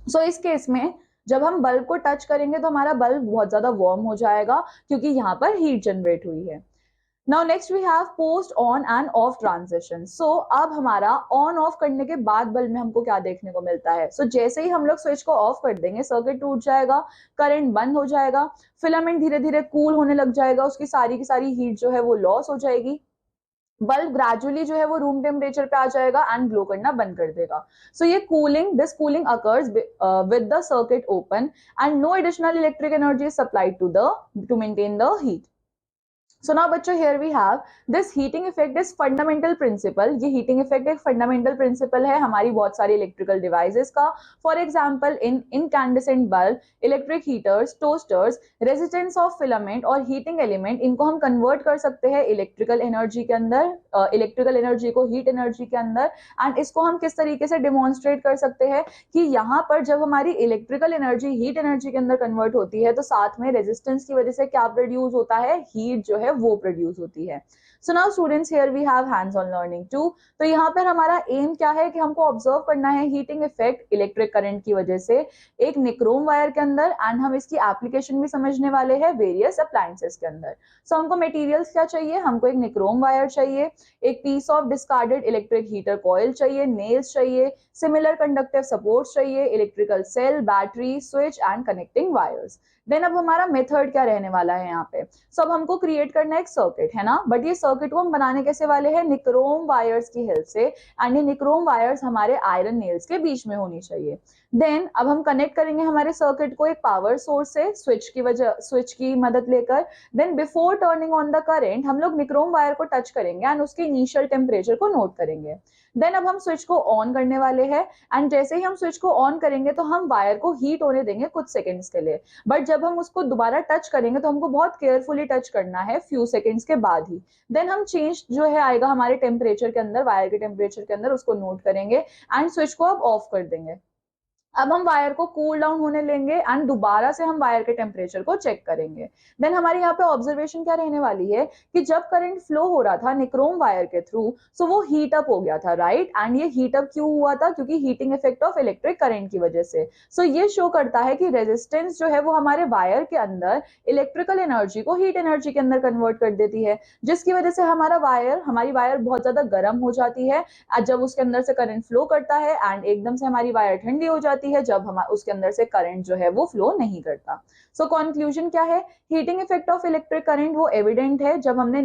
सो इस केस में जब हम बल्ब को टच करेंगे तो हमारा बल्ब बहुत ज्यादा वार्म हो जाएगा क्योंकि यहाँ पर हीट जनरेट हुई है। Now next we have post on and off transition. So अब हमारा ऑन ऑफ करने के बाद बल्ब में हमको क्या देखने को मिलता है? सो जैसे ही हम लोग स्विच को ऑफ कर देंगे, सर्किट टूट जाएगा, करंट बंद हो जाएगा, फिलामेंट धीरे धीरे कूल होने लग जाएगा, उसकी सारी की सारी हीट जो है वो लॉस हो जाएगी, बल्ब ग्रेजुअली जो है वो रूम टेम्परेचर पे आ जाएगा एंड ग्लो करना बंद कर देगा। सो ये this cooling occurs with the circuit open and no additional electric energy supplied to maintain the heat. So now बच्चों here we have this heating effect is fundamental principle। ये heating effect एक fundamental principle है हमारी बहुत सारी electrical devices का। For example in incandescent bulb, electric heaters, toasters, resistance of filament और heating element, इनको हम convert कर सकते हैं electrical energy के अंदर, electrical energy को heat energy के अंदर। and इसको हम किस तरीके से demonstrate कर सकते हैं कि यहाँ पर जब हमारी electrical energy heat energy के अंदर convert होती है तो साथ में resistance की वजह से क्या produce होता है? heat जो है वो प्रोड्यूस होती है। So now students here we have hands on learning two. तो यहाँ पर हमारा एम क्या है कि हमको ऑब्जर्व करना है हीटिंग इफेक्ट इलेक्ट्रिक करंट की वजह से एक निक्रोम वायर के अंदर, एंड हम इसकी एप्लीकेशन भी समझने वाले हैं वेरियस अप्लायंसेस के अंदर। सो हमको मटेरियल्स क्या चाहिए? हमको एक निक्रोम वायर चाहिए, एक piece of discarded electric heater coil चाहिए, नेल्स चाहिए, सिमिलर कंडक्टिव सपोर्ट्स चाहिए, electrical cell, battery, switch and connecting wires. Then अब हमारा मेथड क्या रहने वाला है यहाँ पे? सो अब हमको क्रिएट करना है एक सर्किट, है ना, बट ये सर्किट को हम बनाने कैसे वाले हैं? निक्रोम वायर्स की हेल्प से, एंड ये निक्रोम वायर्स हमारे आयरन नेल्स के बीच में होनी चाहिए। देन अब हम कनेक्ट करेंगे हमारे सर्किट को एक पावर सोर्स से स्विच की मदद लेकर। Then before turning on the current हम लोग निक्रोम वायर को टच करेंगे एंड उसके इनिशियल टेम्परेचर को नोट करेंगे। देन अब हम स्विच को ऑन करने वाले हैं, एंड जैसे ही हम स्विच को ऑन करेंगे तो हम वायर को हीट होने देंगे कुछ सेकंड्स के लिए, बट जब हम उसको दोबारा टच करेंगे तो हमको बहुत केयरफुली टच करना है फ्यू सेकंड्स के बाद ही। देन हम चेंज जो है आएगा हमारे टेम्परेचर के अंदर, वायर के टेम्परेचर के अंदर, उसको नोट करेंगे एंड स्विच को अब ऑफ कर देंगे। अब हम वायर को कूल डाउन होने लेंगे एंड दोबारा से हम वायर के टेम्परेचर को चेक करेंगे। देन हमारे यहाँ पे ऑब्जर्वेशन क्या रहने वाली है कि जब करंट फ्लो हो रहा था निक्रोम वायर के थ्रू, सो वो हीट अप हो गया था, राइट। एंड ये हीट अप क्यों हुआ था? क्योंकि heating effect of electric current की वजह से। सो ये शो करता है कि रेजिस्टेंस जो है वो हमारे वायर के अंदर इलेक्ट्रिकल एनर्जी को हीट एनर्जी के अंदर कन्वर्ट कर देती है, जिसकी वजह से हमारी वायर बहुत ज्यादा गर्म हो जाती है जब उसके अंदर से करंट फ्लो करता है, एंड एकदम से हमारी वायर ठंडी हो जाती है जब हम उसके अंदर से करंट जो है वो फ्लो नहीं करता। सो कंक्लूजन क्या है? Heating effect of electric current वो एविडेंट है जब हमने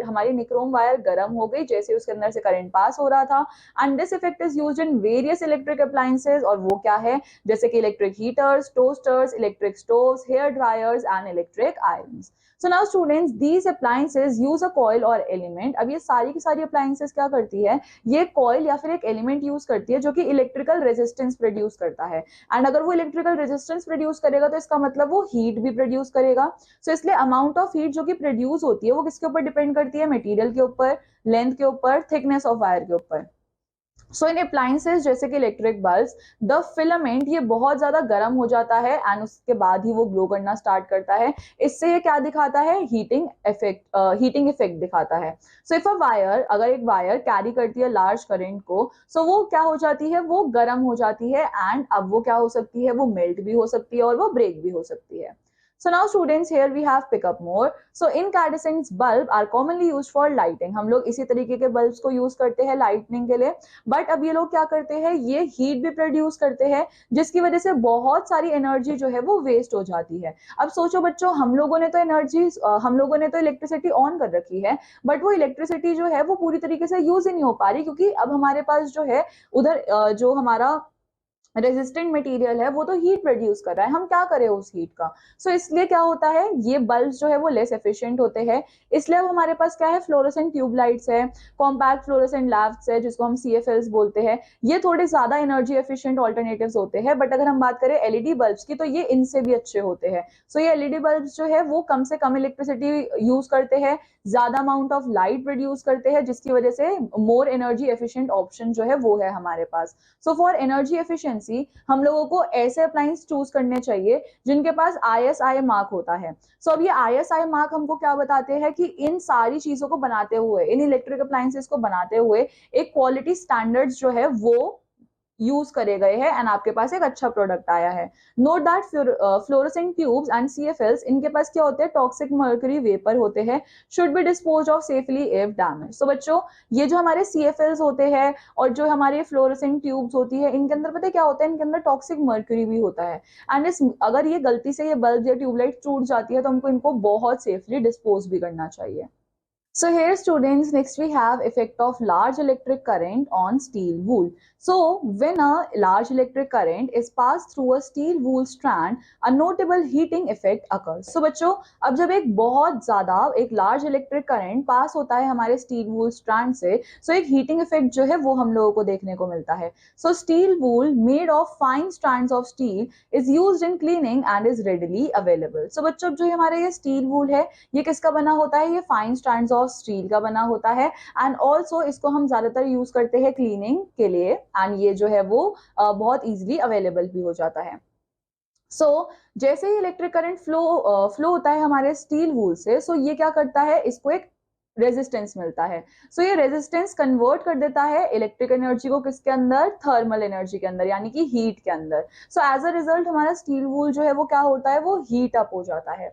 हमारी निक्रोम वायर गर्म हो गई जैसे उसके अंदर से करंट पास हो रहा था, and this effect is used in various electric appliances. और वो क्या है? जैसे कि electric heaters, toasters, electric stoves, hair dryers and electric irons. So now students, these appliances use a coil or element। अब ये सारी की सारी appliances क्या करती है? ये coil या फिर एक element यूज करती है जो कि इलेक्ट्रिकल रेजिस्टेंस प्रोड्यूस करता है, एंड अगर वो इलेक्ट्रिकल रेजिस्टेंस प्रोड्यूस करेगा तो इसका मतलब वो हीट भी प्रोड्यूस करेगा। सो इसलिए अमाउंट ऑफ हीट जो कि प्रोड्यूस होती है वो किसके ऊपर डिपेंड करती है? मटेरियल के ऊपर, लेंथ के ऊपर, थिकनेस ऑफ वायर के ऊपर। सो इन अप्लायंसेस जैसे कि इलेक्ट्रिक बल्ब्स, द फिलामेंट ये बहुत ज्यादा गर्म हो जाता है एंड उसके बाद ही वो ग्लो करना स्टार्ट करता है। इससे ये क्या दिखाता है? हीटिंग इफेक्ट दिखाता है। सो इफ अ वायर, अगर एक वायर कैरी करती है लार्ज करंट को, सो वो क्या हो जाती है? वो गर्म हो जाती है, एंड अब वो क्या हो सकती है? वो मेल्ट भी हो सकती है और वो ब्रेक भी हो सकती है। So now students, here we have pick up more। So incandescent bulb are commonly used for lighting। हम लोग इसी तरीके के बल्ब्स को यूज करते हैं लाइटनिंग के लिए, बट अब ये लोग क्या करते हैं? ये हीट भी प्रोड्यूस करते हैं जिसकी वजह से बहुत सारी एनर्जी जो है वो वेस्ट हो जाती है। अब सोचो बच्चों, हम लोगों ने तो इलेक्ट्रिसिटी ऑन कर रखी है, बट वो इलेक्ट्रिसिटी जो है वो पूरी तरीके से यूज ही नहीं हो पा रही, क्योंकि अब हमारे पास जो है उधर जो हमारा रेजिस्टेंट मटेरियल है वो तो हीट प्रोड्यूस कर रहा है, हम क्या करें उस हीट का? सो इसलिए क्या होता है? ये बल्ब जो है वो लेस एफिशिएंट होते हैं। इसलिए अब हमारे पास क्या है? फ्लोरोसेंट ट्यूब लाइट्स है, कॉम्पैक्ट फ्लोरोसेंट लैम्प्स है जिसको हम CFLs बोलते हैं। ये थोड़े ज्यादा एनर्जी एफिशिएंट ऑल्टरनेटिव्स होते हैं, बट अगर हम बात करें LED बल्ब्स की तो ये इनसे भी अच्छे होते हैं। सो ये LED बल्ब्स जो है वो कम से कम इलेक्ट्रिसिटी यूज करते हैं, ज्यादा अमाउंट ऑफ लाइट प्रोड्यूस करते हैं, जिसकी वजह से मोर एनर्जी एफिशिएंट ऑप्शन जो है वो है हमारे पास। सो फॉर एनर्जी एफिशिएंसी हम लोगों को ऐसे अप्लायंस चूज करने चाहिए जिनके पास ISI मार्क होता है। सो अब ये ISI मार्क हमको क्या बताते हैं कि इन सारी चीजों को बनाते हुए, इन इलेक्ट्रिक अप्लायंसेस को बनाते हुए एक क्वालिटी स्टैंडर्ड्स जो है वो यूज करे गए हैं एंड आपके पास एक अच्छा प्रोडक्ट आया है। Note that fluorescent tubes and CFLs, इनके पास क्या होते हैं, टॉक्सिक मर्करी वेपर होते हैं, should be dispose of safely if damage. So बच्चों ये जो हमारे CFLs होते हैं और जो हमारे फ्लोरोसेंट ट्यूब्स होती है, इनके अंदर पता है क्या होता है, इनके अंदर टॉक्सिक मर्करी भी होता है एंड इस अगर ये गलती से ये बल्ब या ट्यूबलाइट टूट जाती है तो हमको इनको बहुत सेफली डिस्पोज भी करना चाहिए। So here students, next we have effect of large electric current on steel wool. So when a large electric current is passed through a steel wool strand, a notable heating effect occurs. So बच्चों अब जब एक बहुत ज़्यादा एक large electric current पास होता है हमारे steel wool strand से, so एक heating effect जो है वो हम लोगों को देखने को मिलता है. So steel wool made of fine strands of steel is used in cleaning and is readily available. So बच्चों जो हमारे ये steel wool है ये किसका बना होता है, ये फाइन स्ट्रैंड्स ऑफ स्टील का बना होता है एंड ऑल्सो इसको हम ज्यादातर यूज करते हैं क्लीनिंग के लिए एंड ये जो है वो बहुत इजीली अवेलेबल भी हो जाता है। जैसे ही इलेक्ट्रिक करंट फ्लो होता है हमारे स्टील वूल से, ये क्या करता है, इसको एक रेजिस्टेंस मिलता है। ये रेजिस्टेंस कन्वर्ट कर देता है इलेक्ट्रिक एनर्जी को किसके अंदर, थर्मल एनर्जी के अंदर, यानी कि हीट के अंदर। एज अ रिजल्ट हमारा स्टील वूल जो है वो क्या होता है, वो हीट अप हो जाता है।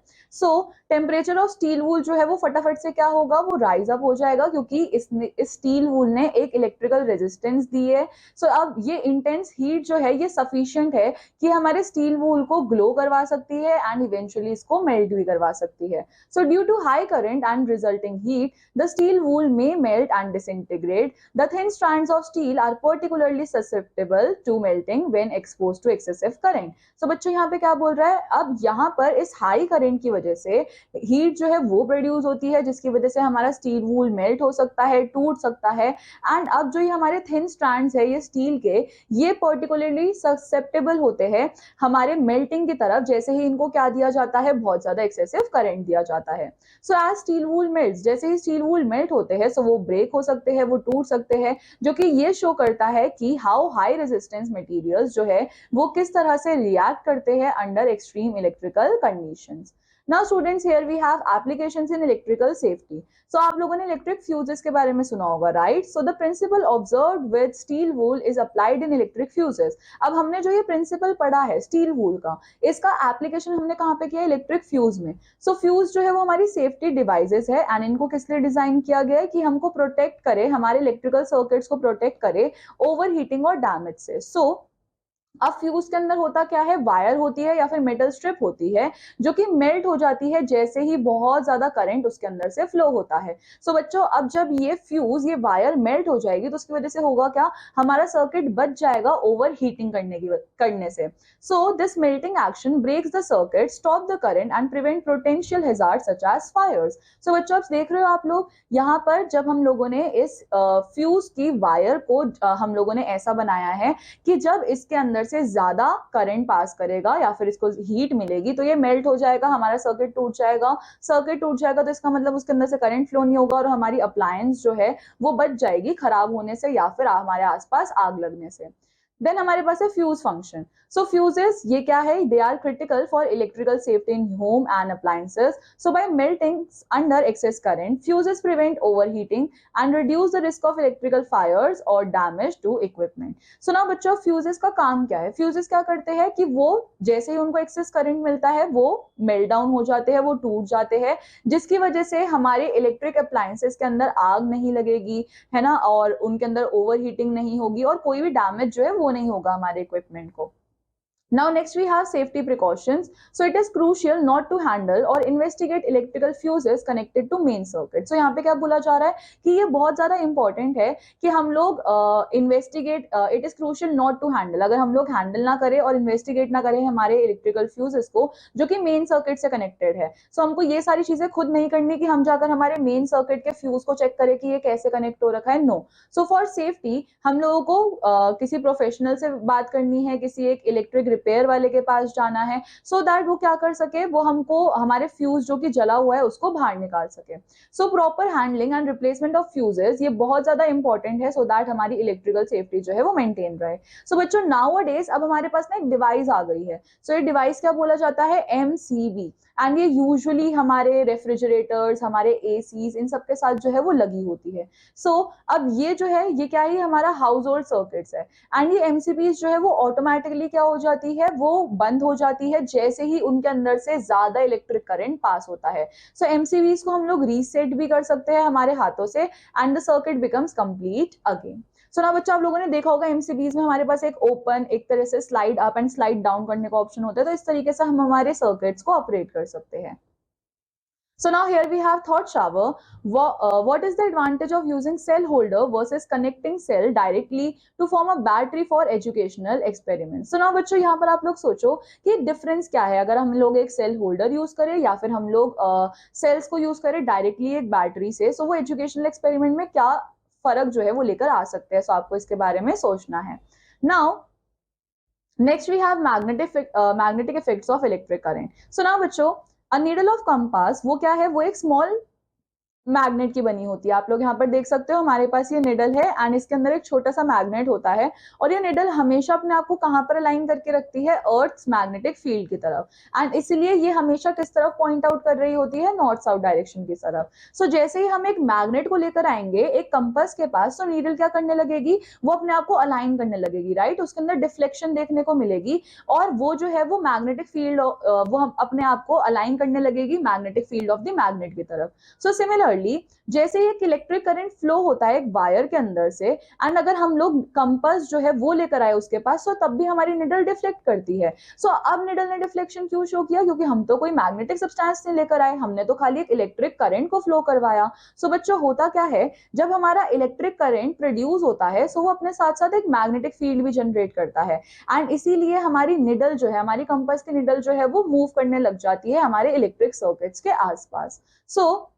टेम्परेचर ऑफ स्टील वूल जो है वो फटाफट से क्या होगा, वो राइज अप हो जाएगा क्योंकि इस स्टील वूल ने एक इलेक्ट्रिकल रेजिस्टेंस दी है। अब ये इंटेंस हीट जो है ये सफिशियंट है कि हमारे स्टील वूल को ग्लो करवा सकती है एंड इवेंचुअली इसको मेल्ट भी करवा सकती है। Due to high current and resulting heat, the steel wool may melt and disintegrate. The thin strands of steel are particularly susceptible to melting when exposed to excessive current. बच्चों यहाँ पे क्या बोल रहा है, अब यहाँ पर इस हाई करंट की वजह से हीट जो है वो प्रोड्यूस होती है जिसकी वजह से हमारा स्टील वूल मेल्ट हो सकता है, टूट सकता है एंड अब जो ये हमारे थिन स्ट्रैंड्स है ये स्टील के, ये पर्टिकुलरली ससेप्टेबल होते हैं हमारे मेल्टिंग की तरफ जैसे ही इनको क्या दिया जाता है, बहुत ज्यादा एक्सेसिव करंट दिया जाता है। एज स्टील वूल मेल्ट्स, जैसे ही स्टील वूल मेल्ट होते हैं वो ब्रेक हो सकते हैं, वो टूट सकते हैं, जो कि ये शो करता है कि हाउ हाई रेजिस्टेंस मटेरियल्स जो है वो किस तरह से रिएक्ट करते हैं under extreme electrical conditions. Now students, here we have applications in electrical safety. आप लोगों ने इलेक्ट्रिक फ्यूजेस के बारे में सुना होगा, right? The principle observed with steel wool is applied in electric fuses. अब हमने जो ये प्रिंसिपल पढ़ा है स्टील वूल का, इसका एप्लीकेशन हमने कहाँ पे किया, इलेक्ट्रिक फ्यूज में। फ्यूज जो है वो हमारी सेफ्टी डिवाइसेस है एंड इनको किस लिए डिजाइन किया गया है, कि हमको प्रोटेक्ट करे, हमारे इलेक्ट्रिकल सर्किट्स को प्रोटेक्ट करे ओवर हीटिंग और डैमेज से। अब फ्यूज के अंदर होता क्या है, वायर होती है या फिर मेटल स्ट्रिप होती है जो कि मेल्ट हो जाती है जैसे ही बहुत ज्यादा करंट उसके अंदर से फ्लो होता है। बच्चों अब जब ये फ्यूज, ये वायर मेल्ट हो जाएगी तो उसकी वजह से होगा क्या, हमारा सर्किट बच जाएगा ओवर हीटिंग करने से। This melting action breaks the circuit, stop the current and prevent potential hazards such as fires. बच्चों आप देख रहे हो आप लोग यहाँ पर, जब हम लोगों ने इस फ्यूज की वायर को हम लोगों ने ऐसा बनाया है कि जब इसके अंदर से ज्यादा करंट पास करेगा या फिर इसको हीट मिलेगी तो ये मेल्ट हो जाएगा, हमारा सर्किट टूट जाएगा। सर्किट टूट जाएगा तो इसका मतलब उसके अंदर से करंट फ्लो नहीं होगा और हमारी अप्लायंस जो है वो बच जाएगी खराब होने से या फिर हमारे आसपास आग लगने से। देन हमारे पास है फ्यूज फंक्शन। फ्यूजेस ये क्या है, they are critical for electrical safety in home and appliances. By melting under excess current, fuses prevent overheating and reduce the risk of electrical fires और डैमेज टू इक्विपमेंट। नाउ बच्चों fuses का काम क्या है, fuses क्या करते हैं कि वो जैसे ही उनको एक्सेस करंट मिलता है वो मेल्ट डाउन हो जाते हैं, वो टूट जाते हैं, जिसकी वजह से हमारे इलेक्ट्रिक अप्लायंसेस के अंदर आग नहीं लगेगी, है ना, और उनके अंदर ओवरहीटिंग नहीं होगी और कोई भी डैमेज जो है वो नहीं होगा हमारे इक्विपमेंट को। Now next we have safety precautions. It is crucial not to handle or investigate electrical fuses connected to main circuit. यहाँ पे क्या बोला जा रहा है कि ये बहुत ज्यादा इंपॉर्टेंट है कि हम लोग investigate, it is crucial not to handle, अगर हम लोग हैंडल ना करें और इन्वेस्टिगेट ना करें हमारे इलेक्ट्रिकल फ्यूजेस को जो कि मेन सर्किट से कनेक्टेड है। हमको ये सारी चीजें खुद नहीं करनी कि हम जाकर हमारे मेन सर्किट के फ्यूज को चेक करें कि ये कैसे कनेक्ट हो रखा है, नो। फॉर सेफ्टी हम लोगों को किसी प्रोफेशनल से बात करनी है, किसी एक इलेक्ट्रिक रिपेयर वाले के पास जाना है सो दैट वो क्या कर सके, वो हमको हमारे फ्यूज जो कि जला हुआ है उसको बाहर निकाल सके। Proper handling and replacement of fuses ये बहुत ज्यादा इंपॉर्टेंट है सो दैट हमारी इलेक्ट्रिकल सेफ्टी जो है वो मेंटेन रहे। बच्चों नाउ अ डेज अब हमारे पास ना एक डिवाइस आ गई है। ये डिवाइस क्या बोला जाता है, MCB, एंड ये यूजुअली हमारे रेफ्रिजरेटर्स, हमारे एसीज, इन सब के साथ जो है वो लगी होती है। सो अब ये जो है ये क्या है, हमारा हाउस होल्ड सर्किट्स है। एंड ये एमसीबीज जो है वो ऑटोमेटिकली क्या हो जाती है, वो बंद हो जाती है जैसे ही उनके अंदर से ज्यादा इलेक्ट्रिक करंट पास होता है। सो एमसीबीज को हम लोग रीसेट भी कर सकते हैं हमारे हाथों से, and the circuit becomes complete again. So ना बच्चों, आप लोगों ने देखा होगा एमसीबीज में हमारे पास एक ओपन, एक तरह से slide up and slide down करने का ऑप्शन होता है, तो इस तरीके से हम हमारे सर्किट्स को ऑपरेट कर सकते हैं। So now here we have thought shower. What is the advantage of using cell holder versus connecting cell directly to form a battery for educational experiments? So now बच्चों, यहाँ पर आप लोग सोचो कि डिफरेंस क्या है अगर हम लोग एक सेल होल्डर यूज करें या फिर हम लोग सेल्स को यूज करें डायरेक्टली एक बैटरी से। सो वो एजुकेशनल एक्सपेरिमेंट में क्या फर्क जो है वो लेकर आ सकते हैं। सो आपको इसके बारे में सोचना है। Now next we have magnetic effects of electric current. So now बच्चों, अ नीडल ऑफ कंपास वो क्या है, वो एक स्मॉल मैग्नेट की बनी होती है। आप लोग यहाँ पर देख सकते हो हमारे पास ये निडल है एंड इसके अंदर एक छोटा सा मैग्नेट होता है, और ये निडल हमेशा अपने आप को कहाँ पर अलाइन करके रखती है, अर्थ मैग्नेटिक फील्ड की तरफ। एंड इसीलिए ये हमेशा किस तरफ पॉइंट आउट कर रही होती है, नॉर्थ साउथ डायरेक्शन की तरफ। सो जैसे ही हम एक मैग्नेट को लेकर आएंगे एक कंपास के पास, तो नीडल क्या करने लगेगी, वो अपने आप को अलाइन करने लगेगी, राइट। उसके अंदर डिफ्लेक्शन देखने को मिलेगी, और वो जो है वो मैग्नेटिक फील्ड वो हम अपने आप को अलाइन करने लगेगी magnetic field of the magnet की तरफ। सो सिमिलर जैसे एक इलेक्ट्रिक करंट फ्लो होता है एक वायर के अंदर से, एंड अगर हम लोग कंपास जो है वो लेकर आए उसके पास, तो तब भी हमारी निडल डिफ्लेक्ट करती है। सो अब निडल ने डिफ्लेक्शन क्यों शो किया, क्योंकि हम तो कोई मैग्नेटिक सब्सटेंस नहीं लेकर आए, हमने तो खाली एक इलेक्ट्रिक करंट को फ्लो करवाया। सो बच्चों, होता क्या है, जब हमारा इलेक्ट्रिक करंट प्रोड्यूस होता है, सो वो अपने साथ साथ एक मैग्नेटिक फील्ड भी जनरेट करता है, एंड इसीलिए हमारी निडल जो है, हमारी कंपास की निडल जो है वो मूव करने लग जाती है हमारे इलेक्ट्रिक सर्किट्स के आसपास। सो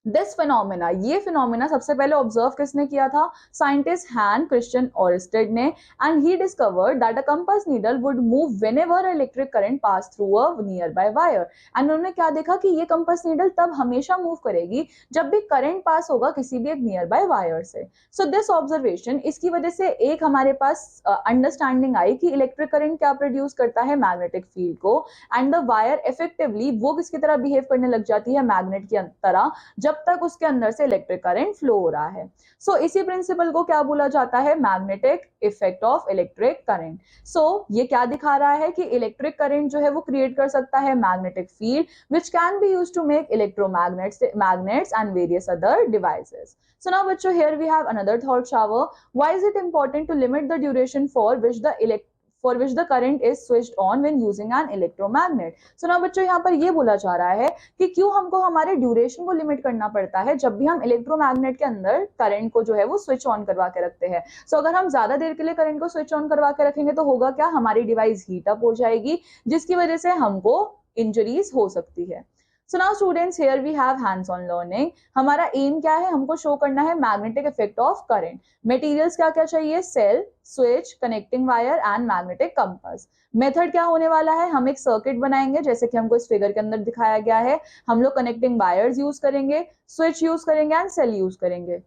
दिस फिनोमिना, ये फिनोमिना सबसे पहले ऑब्जर्व किसने किया था, साइंटिस्ट हैन क्रिश्चियन ओरस्टेड ने, and he discovered that a compass needle would move whenever electric current pass through a near by wire. And उन्होंने क्या देखा कि ये कंपास नीडल तब हमेशा मूव करेगी जब भी करंट पास होगा किसी भी एक नियर बाय वायर से। सो दिस ऑब्जर्वेशन, इसकी वजह से एक हमारे पास अंडरस्टैंडिंग आई कि इलेक्ट्रिक करंट क्या प्रोड्यूस करता है, मैग्नेटिक फील्ड को, एंड द वायर इफेक्टिवली वो किसकी तरह बिहेव करने लग जाती है, मैग्नेट की तरह, जब तक उसके अंदर से इलेक्ट्रिक करंट फ्लो हो रहा है। सो इसी प्रिंसिपल को क्या बोला जाता है, magnetic effect of electric current. So ये क्या दिखा रहा है कि इलेक्ट्रिक करंट जो है वो क्रिएट कर सकता है magnetic field which can be used to make magnets and various other devices. So now बच्चों, here we have another thought shower. Why is it important to limit the duration for which the current is switched on when using an electromagnet? So now बच्चों, यहाँ पर ये बोला जा रहा है कि क्यों हमको हमारे ड्यूरेशन को लिमिट करना पड़ता है जब भी हम इलेक्ट्रोमैग्नेट के अंदर करंट को जो है वो स्विच ऑन करवा के रखते हैं। सो अगर हम ज्यादा देर के लिए करंट को स्विच ऑन करवा के रखेंगे तो होगा क्या, हमारी डिवाइस हीट अप हो जाएगी, जिसकी वजह से हमको इंजरीज हो सकती है। So now students, here we have hands-on learning. हमारा एम क्या है, हमको शो करना है magnetic effect of current. Materials क्या क्या चाहिए, cell, switch, connecting wire and magnetic compass. Method क्या होने वाला है, हम एक सर्किट बनाएंगे जैसे कि हमको इस फिगर के अंदर दिखाया गया है। हम लोग कनेक्टिंग वायर्स यूज करेंगे, स्विच यूज करेंगे एंड सेल यूज करेंगे।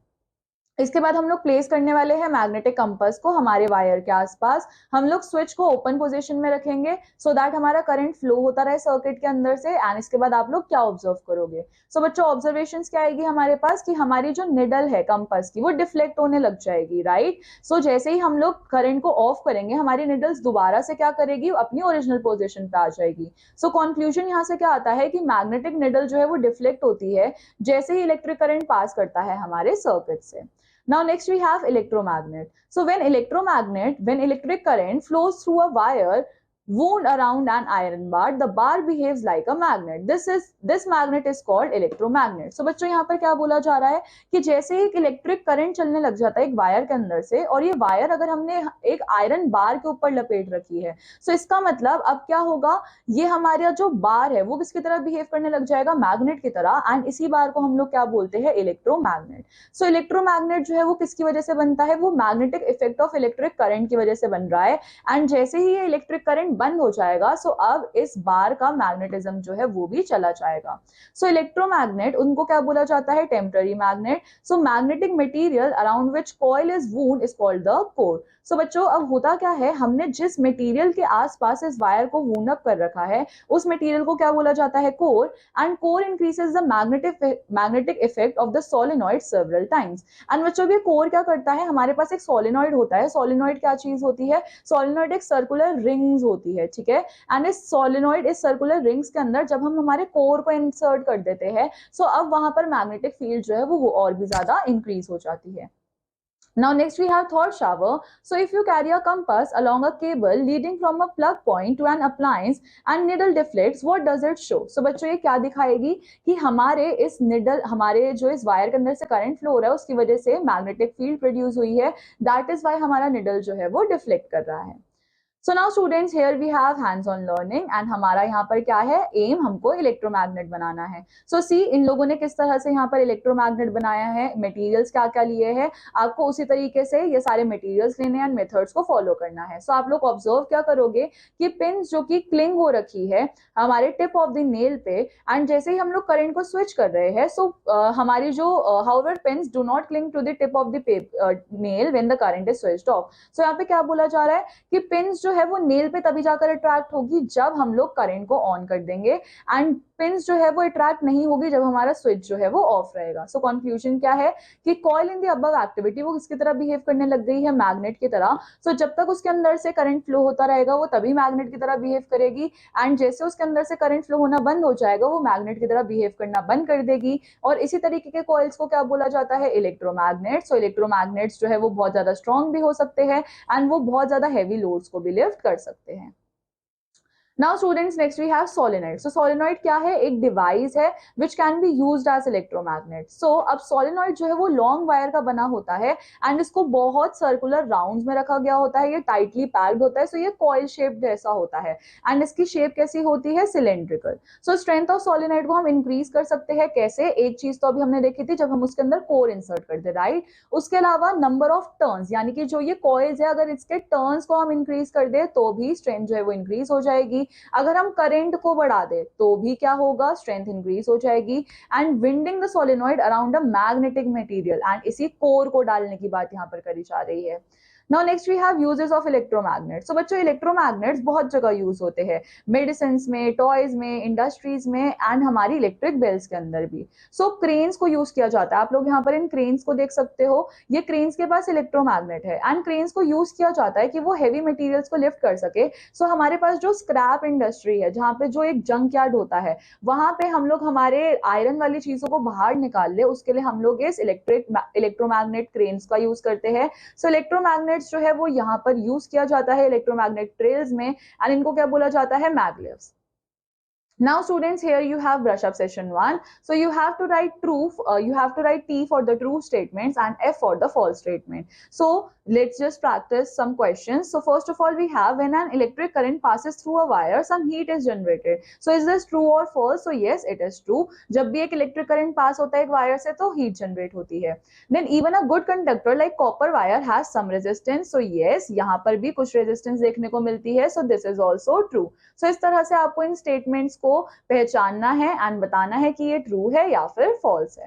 इसके बाद हम लोग प्लेस करने वाले हैं मैग्नेटिक कंपास को हमारे वायर के आसपास। हम लोग स्विच को ओपन पोजीशन में रखेंगे सो दैट हमारा करंट फ्लो होता रहे सर्किट के अंदर से। एंड इसके बाद आप लोग क्या ऑब्जर्व करोगे, सो बच्चों ऑब्जर्वेशंस क्या आएगी हमारे पास कि हमारी जो निडल है कंपास की वो डिफ्लेक्ट होने लग जाएगी, राइट। सो जैसे ही हम लोग करंट को ऑफ करेंगे हमारी निडल्स दोबारा से क्या करेगी, अपनी ओरिजिनल पोजिशन पे आ जाएगी। सो कंक्लूजन यहाँ से क्या आता है कि मैग्नेटिक निडल जो है वो डिफ्लेक्ट होती है जैसे ही इलेक्ट्रिक करंट पास करता है हमारे सर्किट से। Now next we have electromagnet. So when electric current flows through a wire wound around an iron bar, the bar behaves like a magnet. This magnet is called electromagnet. So बच्चों यहाँ पर क्या बोला जा रहा है कि जैसे एक इलेक्ट्रिक करंट चलने लग जाता है एक वायर के अंदर से, और ये वायर अगर हमने एक आयरन बार के ऊपर लपेट रखी है, सो इसका मतलब अब क्या होगा, ये हमारा जो बार है वो किसकी तरह बिहेव करने लग जाएगा, मैग्नेट की तरह। एंड इसी बार को हम लोग क्या बोलते हैं, इलेक्ट्रोमैग्नेट। सो इलेक्ट्रोमैग्नेट जो है वो किसकी वजह से बनता है, वो magnetic effect of electric current की वजह से बन रहा है। एंड जैसे ही ये इलेक्ट्रिक करंट बंद हो जाएगा, सो अब इस बार का मैग्नेटिज्म जो है वो भी चला जाएगा। सो इलेक्ट्रोमैग्नेट, उनको क्या बोला जाता है? Temporary magnet. So magnetic material around which coil is wound is called the core. So बच्चों, अब होता क्या है, हमने जिस मटेरियल के आसपास इस वायर को वूंड अप कर रखा है उस मटेरियल को क्या बोला जाता है? Core. And core increases the magnetic effect of the solenoid several times. And बच्चों, भी कोर क्या करता है, हमारे पास एक सोलेनॉइड होता है। सोलेनॉइड क्या चीज होती है? सोलेनॉइड एक सर्कुलर रिंग्स होती है, ठीक है। एंड इस सोलेनॉइड, इस सर्कुलर रिंग्स के अंदर जब हम हमारे कोर को इंसर्ट कर देते हैं, सो अब वहां पर मैग्नेटिक फील्ड जो है वो और भी ज्यादा इंक्रीज हो जाती है। Now next we have thought shower. So if you carry a compass along a cable leading from a plug point to an appliance and needle deflects, what does it show? So बच्चों, ये क्या दिखाएगी कि हमारे इस needle, हमारे जो इस वायर के अंदर से करंट फ्लो हो रहा है उसकी वजह से मैग्नेटिक फील्ड प्रोड्यूस हुई है, दैट इज वाई हमारा निडल जो है वो डिफ्लेक्ट कर रहा है। So now students, here we have hands on learning and हमारा यहाँ पर क्या है? एम, हमको इलेक्ट्रोमैग्नेट बनाना है। सो सी, इन लोगों ने किस तरह से यहाँ पर इलेक्ट्रोमैग्नेट बनाया है, मटेरियल्स क्या क्या लिए हैं, आपको उसी तरीके से ये सारे मटेरियल्स लेने एंड मेथड्स को फॉलो करना है। सो आप लोग ऑब्जर्व क्या करोगे कि पिन्स जो कि क्लिंग हो रखी है हमारे टिप ऑफ द नेल पे, एंड जैसे ही हम लोग करंट को स्विच कर रहे हैं, सो हमारी जो however pins do not cling to the tip of the nail when the current is switched off. So यहाँ पे क्या बोला जा रहा है कि पिन्स जो है वो नेल पे तभी जाकर अट्रैक्ट होगी जब हम लोग करंट को ऑन कर देंगे, एंड पिन्स जो है वो अट्रैक्ट नहीं होगी जब हमारा स्विच जो है वो ऑफ रहेगा। सो कंक्लूजन क्या है कि coil in the above activity वो किसकी तरह बिहेव करने लग गई है? मैग्नेट की तरह। सो जब तक उसके अंदर से करंट फ्लो होता रहेगा वो तभी मैग्नेट की तरह बिहेव करेगी, एंड जैसे उसके अंदर से करंट फ्लो होना बंद हो जाएगा वो मैग्नेट की तरह बिहेव करना बंद कर देगी। और इसी तरीके के कॉइल्स को क्या बोला जाता है? इलेक्ट्रोमैग्नेट्स। सो इलेक्ट्रोमैग्नेट्स जो है वो बहुत ज्यादा स्ट्रॉन्ग भी हो सकते हैं एंड वो बहुत ज्यादा हैवी लोड्स को भी लिफ्ट कर सकते हैं। Now students, next we have solenoid. So solenoid क्या है? एक डिवाइस है which can be used as electromagnet. So अब solenoid जो है वो लॉन्ग वायर का बना होता है एंड इसको बहुत सर्कुलर राउंड्स में रखा गया होता है, ये टाइटली पैक्ड होता है, सो ये कॉइल शेप जैसा होता है एंड इसकी शेप कैसी होती है? Cylindrical. So strength of solenoid को हम इंक्रीज कर सकते हैं कैसे? एक चीज तो अभी हमने देखी थी जब हम उसके अंदर कोर इंसर्ट करते, राइट। उसके अलावा नंबर ऑफ टर्न्स, यानी कि जो ये कॉइल्स है अगर इसके टर्न्स को हम इंक्रीज कर दे तो भी स्ट्रेंथ जो है वो इंक्रीज हो जाएगी। अगर हम करंट को बढ़ा दे तो भी क्या होगा? स्ट्रेंथ इंक्रीज हो जाएगी। And winding the solenoid around a magnetic material, and इसी कोर को डालने की बात यहाँ पर करी जा रही है। Now next we have uses of electromagnets. So बच्चों, इलेक्ट्रोमैग्नेट्स बहुत जगह यूज होते हैं, मेडिसिन में, टॉयज में, इंडस्ट्रीज में एंड हमारी इलेक्ट्रिक बेल्स के अंदर भी। सो क्रेन्स को यूज किया जाता है, आप लोग यहाँ पर इन क्रेन्स को देख सकते हो, ये क्रेन्स के पास इलेक्ट्रोमैग्नेट है एंड क्रेन्स को यूज किया जाता है कि वो हैवी मटेरियल्स को लिफ्ट कर सके। सो हमारे पास जो स्क्रैप इंडस्ट्री है, जहाँ पे जो एक जंक यार्ड होता है, वहां पे हम लोग हमारे आयरन वाली चीजों को बाहर निकाल ले, उसके लिए हम लोग इस इलेक्ट्रोमैग्नेट क्रेन्स का यूज करते हैं। सो इलेक्ट्रोमैग्नेट जो है वो यहाँ पर यूज किया जाता है इलेक्ट्रोमैग्नेट ट्रेल्स में एंड इनको क्या बोला जाता है? मैग्लेव्स। Now students, here you have brush up session 1. So you have to write true, you have to write T for the true statements and F for the false statement. So let's just practice some questions. So first of all we have, when an electric current passes through a wire, some heat is generated. So is this true or false? So yes, it is true. जब भी एक electric current pass होता है एक wire से तो heat generate होती है। Then even a good conductor like copper wire has some resistance. So yes, यहाँ पर भी कुछ resistance देखने को मिलती है। So this is also true. So इस तरह से आपको इन statements को पहचानना है एंड बताना है कि ये ट्रू है या फिर फॉल्स है।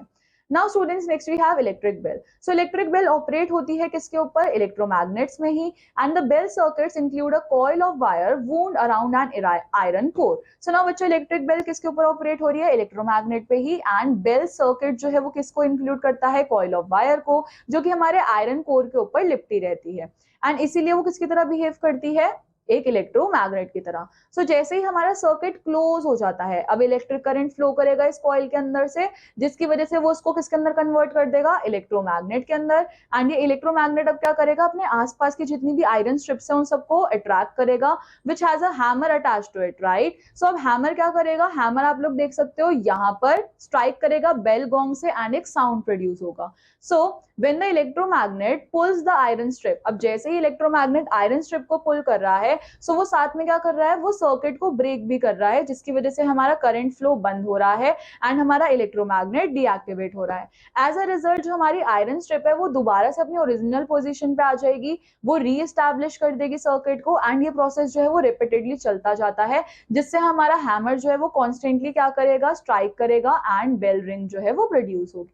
Now students, next we have electric bell. So electric bell operate होती है किसके ऊपर? इलेक्ट्रोमैग्नेट्स में ही, and the bell circuits include a coil of wire wound around an iron core. So now बच्चों, इलेक्ट्रिक बेल किसके ऊपर ऑपरेट हो रही है? इलेक्ट्रोमैग्नेट पे ही, एंड बेल सर्किट जो है वो किसको इंक्लूड करता है? कॉइल ऑफ वायर को, जो कि हमारे आयरन कोर के ऊपर लिपटी रहती है एंड इसीलिए वो किसकी तरह बिहेव करती है? एक इलेक्ट्रोमैग्नेट की तरह। सो जैसे ही हमारा सर्किट क्लोज हो जाता है, अब इलेक्ट्रिक करंट फ्लो करेगा इस कॉइल के अंदर से, जिसकी वजह से वो उसको किसके अंदर कन्वर्ट कर देगा? इलेक्ट्रोमैग्नेट के अंदर। एंड ये इलेक्ट्रोमैग्नेट अब क्या करेगा? अपने आसपास की जितनी भी आयरन स्ट्रिप्स है उन सबको अट्रैक्ट करेगा, which has a hammer attached to it, right. So अब हैमर क्या करेगा? हैमर आप लोग देख सकते हो यहाँ पर स्ट्राइक करेगा बेल गोंग से एंड एक साउंड प्रोड्यूस होगा। So when the electromagnet pulls the iron strip, अब जैसे ही इलेक्ट्रोमैग्नेट आयरन स्ट्रिप को पुल कर रहा है सो वो साथ में क्या कर रहा है, वो सर्किट को ब्रेक भी कर रहा है, जिसकी वजह से हमारा करंट फ्लो बंद हो रहा है एंड हमारा इलेक्ट्रोमैग्नेट डीएक्टिवेट हो रहा है। एज अ रिजल्ट जो हमारी आयरन स्ट्रिप है वो दोबारा से अपनी ओरिजिनल पोजीशन पे आ जाएगी, वो रीएस्टैब्लिश कर देगी सर्किट को, एंड ये प्रोसेस जो है वो रिपीटेडली चलता जाता है, जिससे हमारा हैमर जो है वो कॉन्स्टेंटली क्या करेगा, स्ट्राइक करेगा एंड बेल रिंग जो है वो प्रोड्यूस होगी।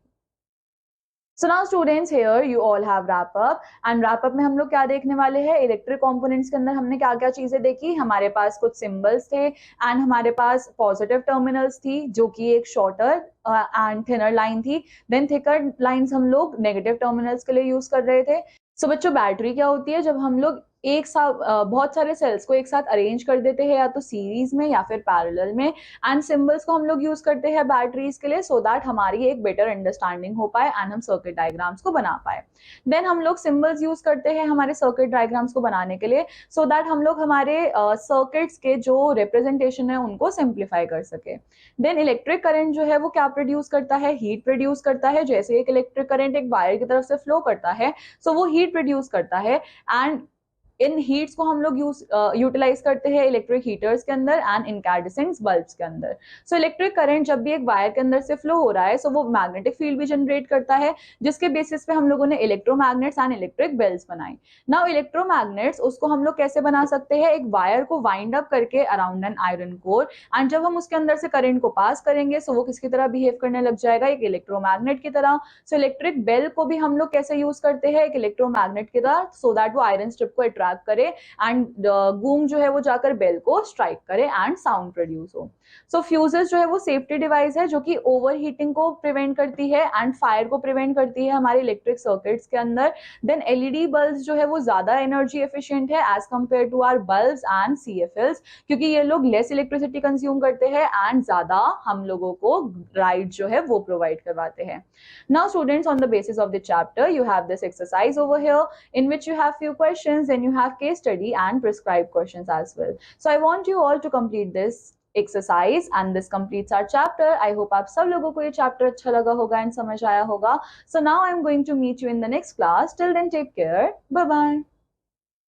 So now students, here you all have wrap up, and wrap up में हम लोग क्या देखने वाले हैं, इलेक्ट्रिक कंपोनेंट्स के अंदर हमने क्या क्या चीजें देखी। हमारे पास कुछ सिंबल्स थे एंड हमारे पास पॉजिटिव टर्मिनल्स थी जो कि एक शॉर्टर एंड थिनर लाइन थी, देन थिकर लाइंस हम लोग नेगेटिव टर्मिनल्स के लिए यूज कर रहे थे। सो बच्चों, बैटरी क्या होती है, जब हम लोग एक साथ बहुत सारे सेल्स को एक साथ अरेंज कर देते हैं या तो सीरीज में या फिर पैरेलल में, एंड सिंबल्स को हम लोग यूज करते हैं बैटरीज के लिए सो दैट हमारी एक बेटर अंडरस्टैंडिंग हो पाए एंड हम सर्किट डायग्राम्स को बना पाए। देन हम लोग सिंबल्स यूज करते हैं हमारे सर्किट डायग्राम्स को बनाने के लिए सो दैट हम लोग हमारे सर्किट्स के जो रिप्रेजेंटेशन है उनको सिंप्लीफाई कर सके। देन इलेक्ट्रिक करंट जो है वो क्या प्रोड्यूस करता है, हीट प्रोड्यूस करता है। जैसे एक इलेक्ट्रिक करंट एक वायर की तरफ से फ्लो करता है सो वो हीट प्रोड्यूस करता है, एंड इन हीट्स को हम लोग यूटिलाइज करते हैं इलेक्ट्रिक हीटर्स के अंदर एंड इनकैंडेसेंट बल्ब्स के अंदर। सो इलेक्ट्रिक करंट जब भी एक वायर के अंदर से फ्लो हो रहा है सो वो मैग्नेटिक फील्ड भी जनरेट करता है, जिसके बेसिस पे हम लोगों ने इलेक्ट्रोमैग्नेट्स एंड इलेक्ट्रिक बेल्स बनाए। नाउ इलेक्ट्रोमैग्नेट्स उसको हम लोग कैसे बना सकते हैं, एक वायर को वाइंड अप करके around an iron core, and जब हम उसके अंदर से करंट को पास करेंगे सो वो किसकी तरह बिहेव करने लग जाएगा, एक इलेक्ट्रोमैग्नेट की तरह। सो इलेक्ट्रिक बेल को भी हम लोग कैसे यूज करते हैं, एक इलेक्ट्रोमैग्नेट की तरह, सो दैट वो आयरन स्ट्रिप को अट्रैक्ट करे एंड गूम जो है वो जाकर बेल को स्ट्राइक करे एंड साउंड प्रोड्यूस हो। सो फ्यूजेस जो है वो सेफ्टी डिवाइस है जो कि ओवर हीटिंग को प्रिवेंट करती है एंड फायर को प्रिवेंट करती है हमारे इलेक्ट्रिक सर्किट्स के अंदर। देन एलईडी बल्ब्स जो है वो ज्यादा एनर्जी एफिशिएंट है as compare to our bulbs and CFLs, क्योंकि ये लोग लेस इलेक्ट्रिसिटी कंज्यूम करते हैं एंड ज्यादा हम लोगों को लाइट जो है वो प्रोवाइड करवाते हैं। Now students, on the basis of the chapter you have this exercise over here in which you have few questions, then you have case study and prescribed questions as well. So I want you all to complete this exercise and this completes our chapter. I hope आप सब लोगों को ये chapter अच्छा लगा होगा and समझ आया होगा. So now I'm going to meet you in the next class. Till then, take care. Bye bye.